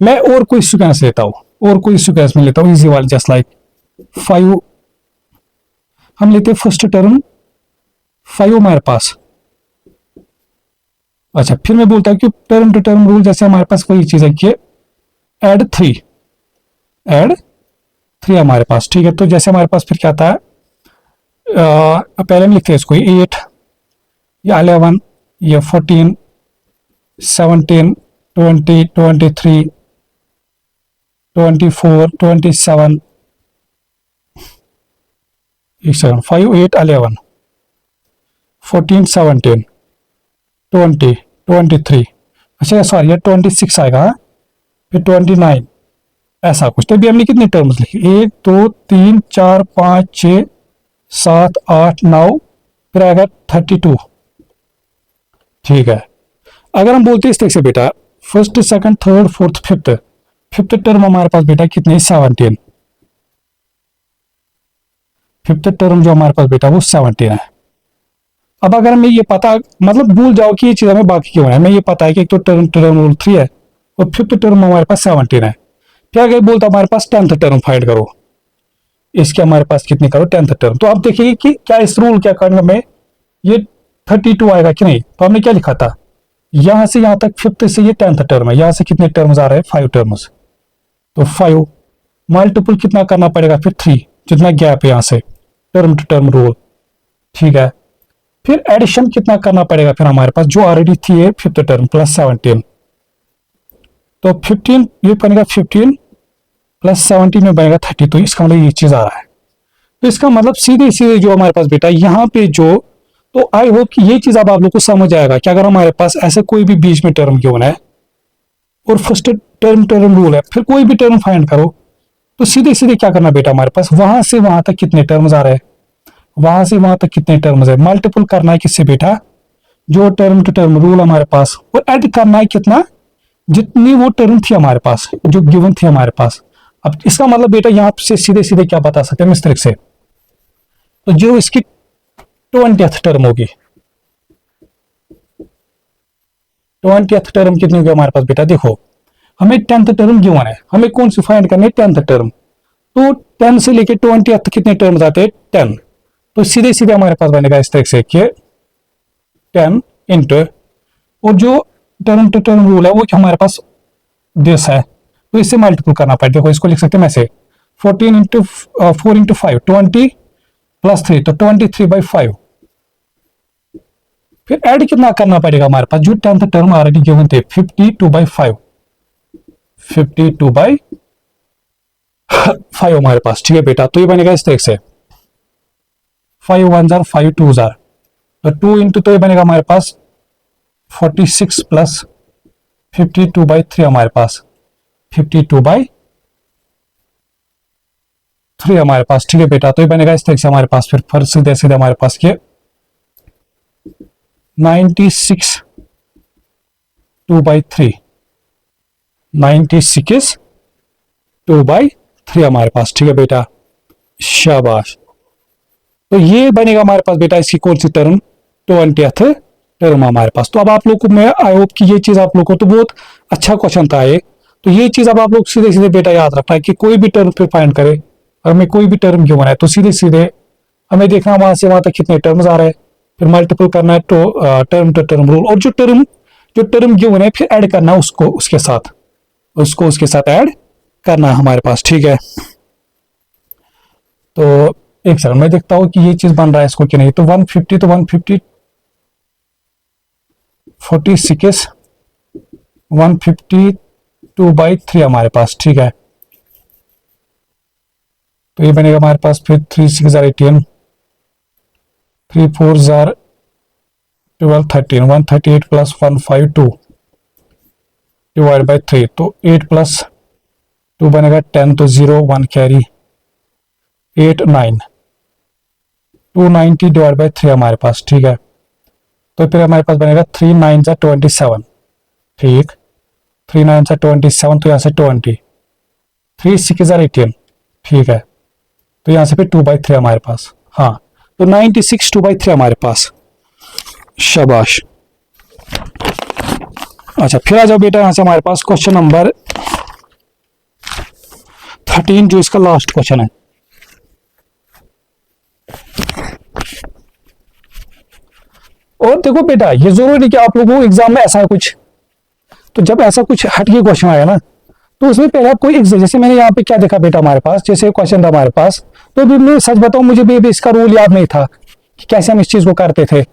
Speaker 1: मैं और कोई सीक्वेंस लेता हूं, और कोई सीक्वेंस में लेता हूं इजी वाली, जस्ट लाइक 5 हम लेते हैं फर्स्ट टर्म 5 हमारे पास। अच्छा, फिर मैं बोलता हूं कि टर्म टू टर्म रूल जैसे हमारे पास कोई चीज है कि ऐड 3, ऐड 3 हमारे पास। ठीक है, तो जैसे हमारे पास फिर क्या आता है, पहले हम लिखते हैं इसको 8 या 11 या 14 17 20 23 24 27 5 8 11 14 17 20 23, अच्छा सॉरी 26 आएगा, फिर 29, ऐसा कुछ। तो अभी हमने कितने टर्म्स लिखे, 1 2 3 4 5 6 7 8 9, फिर आएगा 32। ठीक है, अगर हम बोलते हैं इस तरह से बेटा first second third fourth fifth, fifth term हमारे पास बेटा कितने 17, फिफ्थ टर्म जो हमारे पास बेटा वो 17 है। अब अगर हमें ये पता, मतलब भूल जाओ कि ये चीज हमें बाकी क्यों है, हमें ये पता है कि एक तो टर्म टर्म रूल 3 है और फिफ्थ टर्म हमारे पास 17 है। फिर अगर बोलता हमारे पास 10th टर्म फाइंड करो, इसके हमारे पास कितने करो 10th टर्म, तो आप देखिए कि क्या इस रूल के अकॉर्डिंग में ये 32 आएगा कि नहीं। तो हमने क्या लिखा था, यहां से यहां तक फिफ्थ से ये 10th टर्म है, यहां से कितने टर्म्स आ रहे हैं 5 टर्म्स, तो 5 मल्टीपल कितना करना पड़ेगा फिर 3, जितना गैप है यहां से टर्म टू टर्म रूल। ठीक है, फिर एडिशन कितना करना पड़ेगा फिर हमारे पास जो ऑलरेडी थी है फिफ्थ टर्म प्लस 17, तो 15 ये बनेगा 15 प्लस 17 में बनेगा 30, तो इसका मतलब ये चीज आ रहा है। तो इसका मतलब सीधे सीधे जो हमारे पास बेटा यहाँ पे जो, तो आई होप कि ये चीज अब आप लोग को समझ आएगा कि अगर हमारे पास ऐसे कोई भी बीच में टर्म क्यों है और फर्स्ट टर्म टर्म रूल है, फिर कोई भी टर्म फाइंड करो, तो सीधे सीधे क्या करना बेटा हमारे पास वहां से वहां तक कितने टर्म्स आ रहे हैं, वहां से वहां तक कितने टर्म्स है, मल्टीपल करना है किससे बेटा, जो टर्म टू टर्म रूल हमारे पास, और ऐड करना है कितना, जितनी वो टर्म थी हमारे पास, जो गिवन थी हमारे पास। अब इसका मतलब बेटा यहाँ से सीधे सीधे क्या बता सकते हैं इस तरीके से, तो जो इसकी 20th टर्म होगी, 20th टर्म कितनी होगी हमारे पास बेटा, देखो हमें 10th टर्म गिवन है, हमें कौन सी फाइंड करनी है, 10th टर्म। तो 10 से लेके 20th कितने टर्म्स आते हैं, 10। तो सीधे सीधे हमारे पास बनेगा इस तरीके से कि 10 इंटू, और जो टर्म टू टर्म रूल है वो हमारे पास दिस है, तो इससे मल्टीपल करना पड़ेगा। देखो इसको लिख सकते हैं ऐसे, 14 इंटू 4 इंटू 5, 20 प्लस 3, तो 23/5। फिर ऐड कितना करना पड़ेगा हमारे पास, जो 10th टर्म ऑलरेडी गिवन थे, 52/5, 52/5 हमारे पास, ठीक है बेटा। तो ये बनेगा इस तरीके से, 5 1 जार 5 2 जार, तो 2 इंटू, तो ये बनेगा हमारे पास 46 प्लस 52/3 हमारे पास, 52/3 हमारे पास, ठीक है बेटा। तो ये बनेगा इस तरीके से हमारे पास, फिर सीधे सीधे हमारे पास के 96 2/3, 96 2/3 हमारे पास, ठीक है बेटा, शाबाश। तो ये बनेगा हमारे पास बेटा इसकी कौन सी टर्म, 20th टर्म हमारे पास। तो अब आप लोग को मैं आई होप कि ये चीज आप लोग को तो बहुत अच्छा क्वेश्चन था ये। तो ये चीज अब आप लोग सीधे सीधे बेटा याद रखना है कि कोई भी टर्म फिर फाइंड करे, अगर हमें कोई भी टर्म क्यों बनाए, तो सीधे सीधे हमें देखना वहां से वहां तक कितने टर्म्स आ रहे हैं, फिर मल्टीपल करना है तो टर्म टू टर्म रूल, और जो टर्म क्यों है फिर ऐड करना उसको उसके साथ, उसके साथ ऐड करना है हमारे पास, ठीक है। तो एक सेकंड मैं देखता हूं कि ये चीज बन रहा है इसको कि नहीं। तो 150, तो 150 46 152/3 हमारे पास, ठीक है। तो ये बनेगा हमारे पास फिर 3 6 18, 3 4 12 13, 138 प्लस 152 डिवाइड बाई 3, तो 8 प्लस 2 बनेगा 10, तो 0 1 कैरी, 8 9, 290 डिवाइड बाई 3 हमारे पास, ठीक है। तो फिर हमारे पास बनेगा 3 9 27, ठीक, 3 9 27, तो यहाँ से 20, 3 6 18, ठीक है। तो यहाँ से फिर 2/3 हमारे पास, हाँ, तो 96 2/3 हमारे पास, शाबाश। अच्छा फिर आ जाओ बेटा यहाँ से हमारे पास क्वेश्चन नंबर 13, जो इसका लास्ट क्वेश्चन है। और देखो बेटा ये जरूरी नहीं कि आप लोगों को एग्जाम में ऐसा कुछ, तो जब ऐसा कुछ हटके क्वेश्चन आया ना, तो उसमें पहले आप कोई जैसे मैंने यहाँ पे क्या देखा बेटा हमारे पास, जैसे क्वेश्चन था हमारे पास, तो भी मैं सच बताऊं मुझे भी इसका रूल याद नहीं था कि कैसे हम इस चीज को करते थे।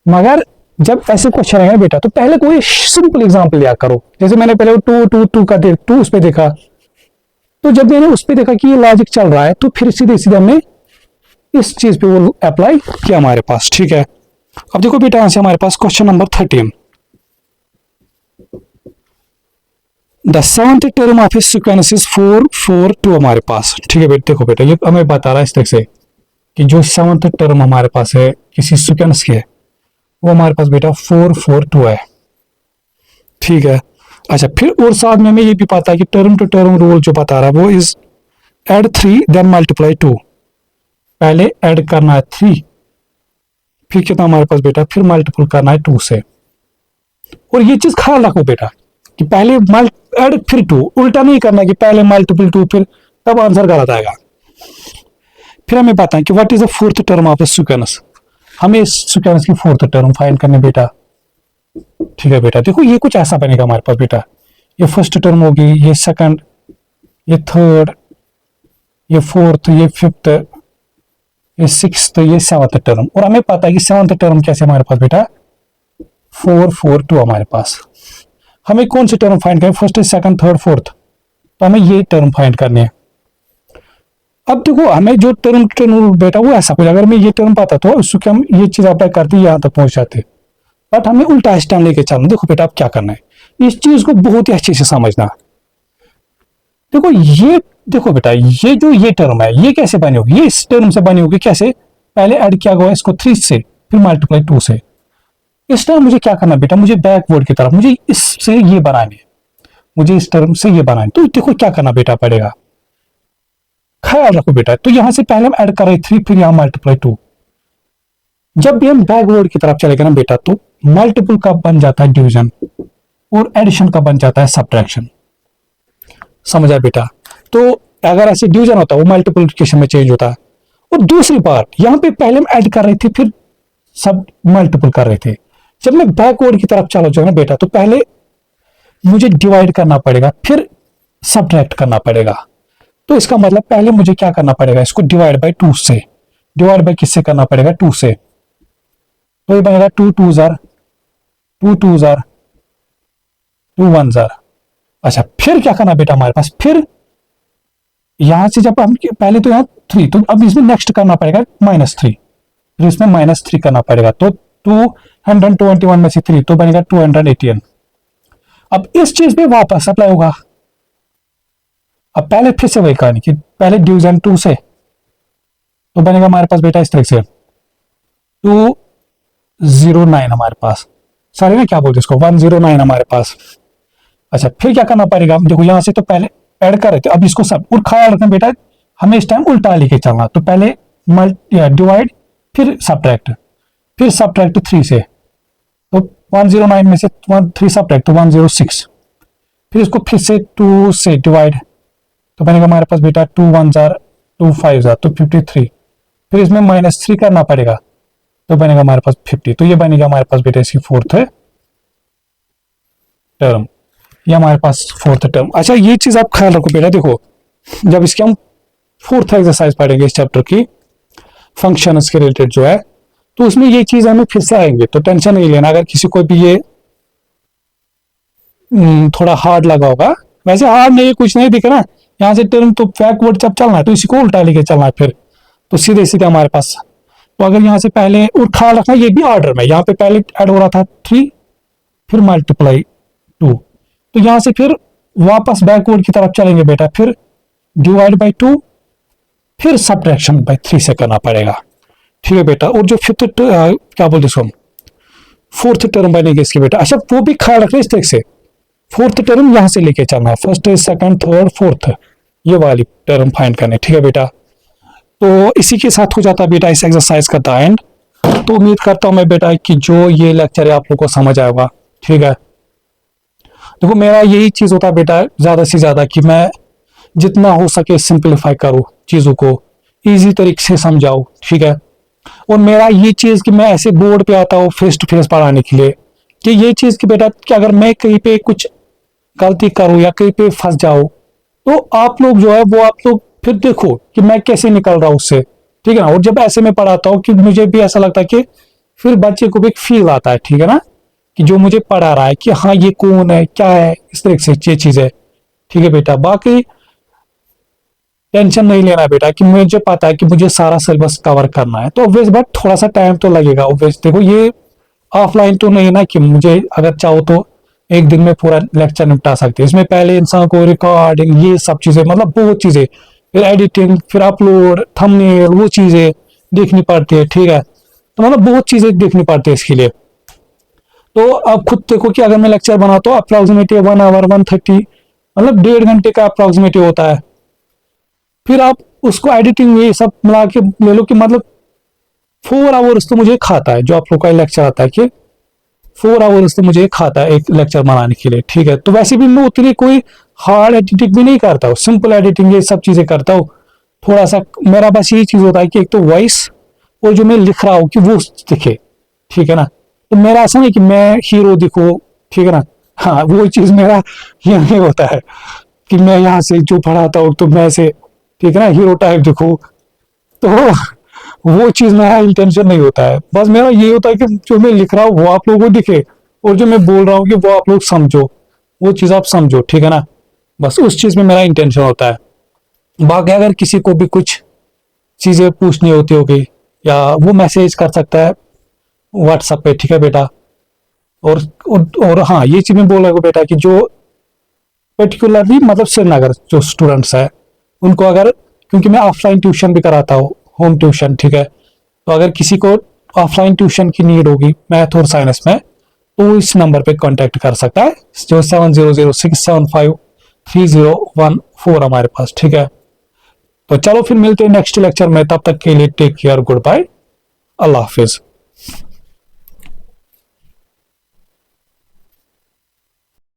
Speaker 1: मगर जब ऐसे क्वेश्चन आए बेटा, तो पहले कोई सिंपल एग्जाम्पल लिया करो। जैसे मैंने पहले 2 2 2 का 2 उस पर देखा, तो जब मैंने उस पर देखा कि ये लॉजिक चल रहा है, तो फिर सीधे सीधे हमने इस चीज पे वो अप्लाई किया हमारे पास, ठीक है। अब देखो बेटा यहां से हमारे पास question number 13, the seventh term of sequence is 4 4 2 हमारे पास, ठीक है बेटा। देखो बेटा ये हमें बता रहा है इस तरह से कि जो सेवंथ टर्म हमारे पास है किसी सीक्वेंस के, वो हमारे पास बेटा 4 4 2 है, ठीक है। अच्छा फिर और साथ में हमें ये भी पता है कि टर्म टू टर्म रूल जो बता रहा है वो इज एड 3 देन मल्टीप्लाई 2, पहले ऐड करना है 3, फिर कितना हमारे पास बेटा, फिर मल्टीपल करना है 2 से। और ये चीज ख्याल रखो बेटा कि पहले ऐड फिर 2, उल्टा नहीं करना कि पहले मल्टीपल 2 फिर, तब आंसर गलत आएगा। फिर हमें पता है कि what is the fourth term of sequence, हमें इस सीक्वेंस की फोर्थ टर्म फाइंड करनी बेटा, ठीक है बेटा। देखो ये कुछ ऐसा बनेगा हमारे पास बेटा, ये फर्स्ट टर्म होगी, ये सेकंड, ये थर्ड, ये फोर्थ, ये फिफ्थ, ये सिक्स्थ, ये सेवंथ टर्म। और हमें पता है कि सेवंथ टर्म कैसे हमारे पास बेटा 4 4 2 हमारे पास। हमें कौन सी टर्म फाइंड करनी, फर्स्ट सेकंड थर्ड फोर्थ, तो हमें ये टर्म फाइंड करनी है। अब देखो हमें जो टर्म बेटा वो ऐसा कुछ, अगर मैं ये टर्म पता तो उसको हम ये चीज अप्लाई करते यहाँ तक पहुंच जाते, बट हमें उल्टा स्टेम लेके चलना। देखो बेटा अब क्या करना है, इस चीज को बहुत ही अच्छे से समझना। देखो ये, देखो बेटा ये जो ये टर्म है ये कैसे बनी होगी, ये इस टर्म से बनी होगी कैसे, पहले ऐड किया गया इसको 3 से, फिर मल्टीप्लाई 2 से। इस टाइम मुझे क्या करना बेटा, मुझे बैकवर्ड की तरफ, मुझे इससे ये बनाने, मुझे इस टर्म से ये बनाने। तो देखो क्या करना बेटा पड़ेगा, ख्याल रखो बेटा। तो यहां से पहले हम ऐड कर रहे 3, फिर यहां मल्टीप्लाई 2। जब भी हम बैकवर्ड की तरफ चलेगा ना बेटा, तो मल्टीपल का बन जाता है डिवीजन और एडिशन का बन जाता है सब्ट्रैक्शन। समझा बेटा? तो अगर ऐसे डिवीजन होता है वो मल्टीप्लिकेशन में चेंज होता है। और दूसरी बात, यहां पे पहले हम ऐड कर रहे थे, फिर सब मल्टीपल कर रहे थे। जब मैं बैकवर्ड की तरफ चला जाऊंगा बेटा, तो पहले मुझे डिवाइड करना पड़ेगा, फिर सब्ट्रैक्ट करना पड़ेगा। तो इसका मतलब पहले मुझे क्या करना पड़ेगा, इसको डिवाइड बाई 2 से, डिवाइड बाई किससे करना पड़ेगा, 2 से। तो ये बनेगा 2 2 जार 2 2 जार 2 1 जार। अच्छा, फिर क्या करना बेटा हमारे पास, फिर यहां से जब हम पहले तो यहाँ 3, तो अब इसमें नेक्स्ट करना पड़ेगा -3, फिर इसमें -3 करना पड़ेगा। तो 221 में से 3 तो बनेगा 218। अब इस चीज पे वापस अप्लाई होगा। अब पहले फिर से वही कहानी कि पहले डिवीजन 2 से, तो बनेगा हमारे पास बेटा इस तरह से 209 हमारे पास, सॉरी ना क्या बोलते इसको, 109 हमारे पास। अच्छा, फिर क्या करना पड़ेगा, देखो यहां से तो पहले ऐड कर रहे थे, अब इसको सब और ख्याल रखना बेटा, हमें इस टाइम उल्टा लेके चलना। तो पहले डिवाइड, फिर सब्ट्रैक्ट, फिर सब्ट्रैक्ट 3 से, तो 109 में से 3 सब्ट्रैक्ट तो 106, फिर इसको फिर से 2 से डिवाइड, तो बनेगा हमारे पास बेटा 2 1 जार 2 5 जार तो 53, फिर इसमें -3 करना पड़ेगा, तो बनेगा हमारे पास 50। तो ये बनेगा हमारे पास बेटा इसकी फोर्थ टर्म, ये हमारे पास फोर्थ टर्म। अच्छा, ये चीज आप ख्याल रखो बेटा, देखो जब इसके हम फोर्थ एक्सरसाइज पढ़ेंगे इस चैप्टर की, फंक्शंस के रिलेटेड जो है, तो उसमें ये चीज हमें फिर से आएंगे, तो टेंशन नहीं लेना अगर किसी को भी ये थोड़ा हार्ड लगा होगा। वैसे हार्ड नहीं, कुछ नहीं दिख रहा यहाँ से टर्म, तो बैकवर्ड जब चलना है तो इसी को उल्टा लेके चलना है, फिर तो सीधे सीधे हमारे पास। तो अगर यहाँ से पहले उठा रखना, ये भी ऑर्डर में, यहाँ पे पहले ऐड हो रहा था 3, फिर मल्टीप्लाई 2, तो यहां से फिर वापस बैकवर्ड की तरफ चलेंगे बेटा, फिर डिवाइड बाई 2, फिर सब्ट्रैक्शन बाई 3 से करना पड़ेगा। ठीक है बेटा? और जो फिफ्थ क्या बोलते इसको, फोर्थ टर्म बनेगी इसकी बेटा। अच्छा, वो भी ख्याल रखना इस तरह से, फोर्थ टर्म यहां से लेके चलना है, फर्स्ट सेकंड थर्ड फोर्थ, ये वाली टर्म फाइंड करने। ठीक है बेटा? तो इसी के साथ हो जाता है बेटा इस एक्सरसाइज का द एंड। तो उम्मीद करता हूं मैं बेटा कि जो ये लेक्चर है आप लोग को समझ आएगा। ठीक है? देखो मेरा यही चीज होता है बेटा, ज्यादा से ज्यादा कि मैं जितना हो सके सिंप्लीफाई करूं चीजों को, इजी तरीके से समझाऊं। ठीक है? और मेरा ये चीज कि मैं ऐसे बोर्ड पे आता हूँ फेस टू फेस पढ़ाने के लिए, कि ये चीज कि बेटा कि अगर मैं कहीं पे कुछ गलती करूं या कहीं पे फंस जाऊं, तो आप लोग जो है वो आप लोग फिर देखो कि मैं कैसे निकल रहा हूं उससे। ठीक है ना? और जब ऐसे में पढ़ाता हूँ कि मुझे भी ऐसा लगता है कि फिर बच्चे को भी एक फील आता है, ठीक है ना, कि जो मुझे पढ़ा रहा है कि हाँ ये कौन है, क्या है, इस तरह से ये चीज है। ठीक है बेटा? बाकी टेंशन नहीं लेना बेटा कि मुझे पता है कि मुझे सारा सिलेबस कवर करना है, तो ऑब्वियस बट थोड़ा सा टाइम तो लगेगा ऑब्वियस। देखो ये ऑफलाइन तो नहीं ना कि मुझे अगर चाहो तो एक दिन में पूरा लेक्चर निपटा सकते हैं। इसमें पहले इंसान को रिकॉर्डिंग, ये सब चीजें, मतलब बहुत चीजें, फिर एडिटिंग, फिर अपलोड, थंबनेल, वो चीजें देखनी पड़ती है। ठीक है? तो मतलब बहुत चीजें देखनी पड़ती है इसके लिए। तो आप खुद देखो कि अगर मैं लेक्चर बनाता हूँ अप्रोक्सीमेटली 1 आवर 130, मतलब 1.5 घंटे का अप्रोक्सीमेटली होता है। फिर आप उसको एडिटिंग ये सब मिला के ले लो कि मतलब 4 आवर्स तो मुझे खाता है, जो आप लोग का लेक्चर आता है कि 4 आवर्स तो मुझे खाता है एक लेक्चर बनाने के लिए। ठीक है? तो वैसे भी मैं उतनी कोई हार्ड एडिटिंग भी नहीं करता हूँ, सिंपल एडिटिंग ये सब चीजें करता हूँ। थोड़ा सा मेरा बस यही चीज होता है कि एक तो वॉइस और जो मैं लिख रहा हूँ कि वो दिखे। ठीक है ना? तो मेरा ऐसा नहीं कि मैं हीरो दिखो। ठीक है ना? हाँ, वो चीज मेरा ये नहीं होता है कि मैं यहाँ से जो पढ़ाता हूँ तो मैं से, ठीक है ना, हीरो टाइप दिखो। तो वो चीज मेरा इंटेंशन नहीं होता है। बस मेरा ये होता है कि जो मैं लिख रहा हूँ वो आप लोगों को दिखे, और जो मैं बोल रहा हूँ कि वो आप लोग समझो, वो चीज आप समझो। ठीक है ना? बस उस चीज में मेरा इंटेंशन होता है। बाकी अगर किसी को भी कुछ चीजें पूछनी होती होगी या वो मैसेज कर सकता है व्हाट्सएप पे। ठीक है बेटा? और हाँ, ये चीज मैं बोल रहा हूँ बेटा कि जो पर्टिकुलरली मतलब श्रीनगर जो स्टूडेंट्स है उनको अगर, क्योंकि मैं ऑफलाइन ट्यूशन भी कराता हूँ, होम ट्यूशन। ठीक है? तो अगर किसी को ऑफलाइन ट्यूशन की नीड होगी मैथ और साइंस में, तो इस नंबर पे कांटेक्ट कर सकता है, जो 7006753014 हमारे पास। ठीक है, तो चलो फिर मिलते हैं नेक्स्ट लेक्चर में, तब तक के लिए टेक केयर, गुड बाय, अल्लाह हाफिज।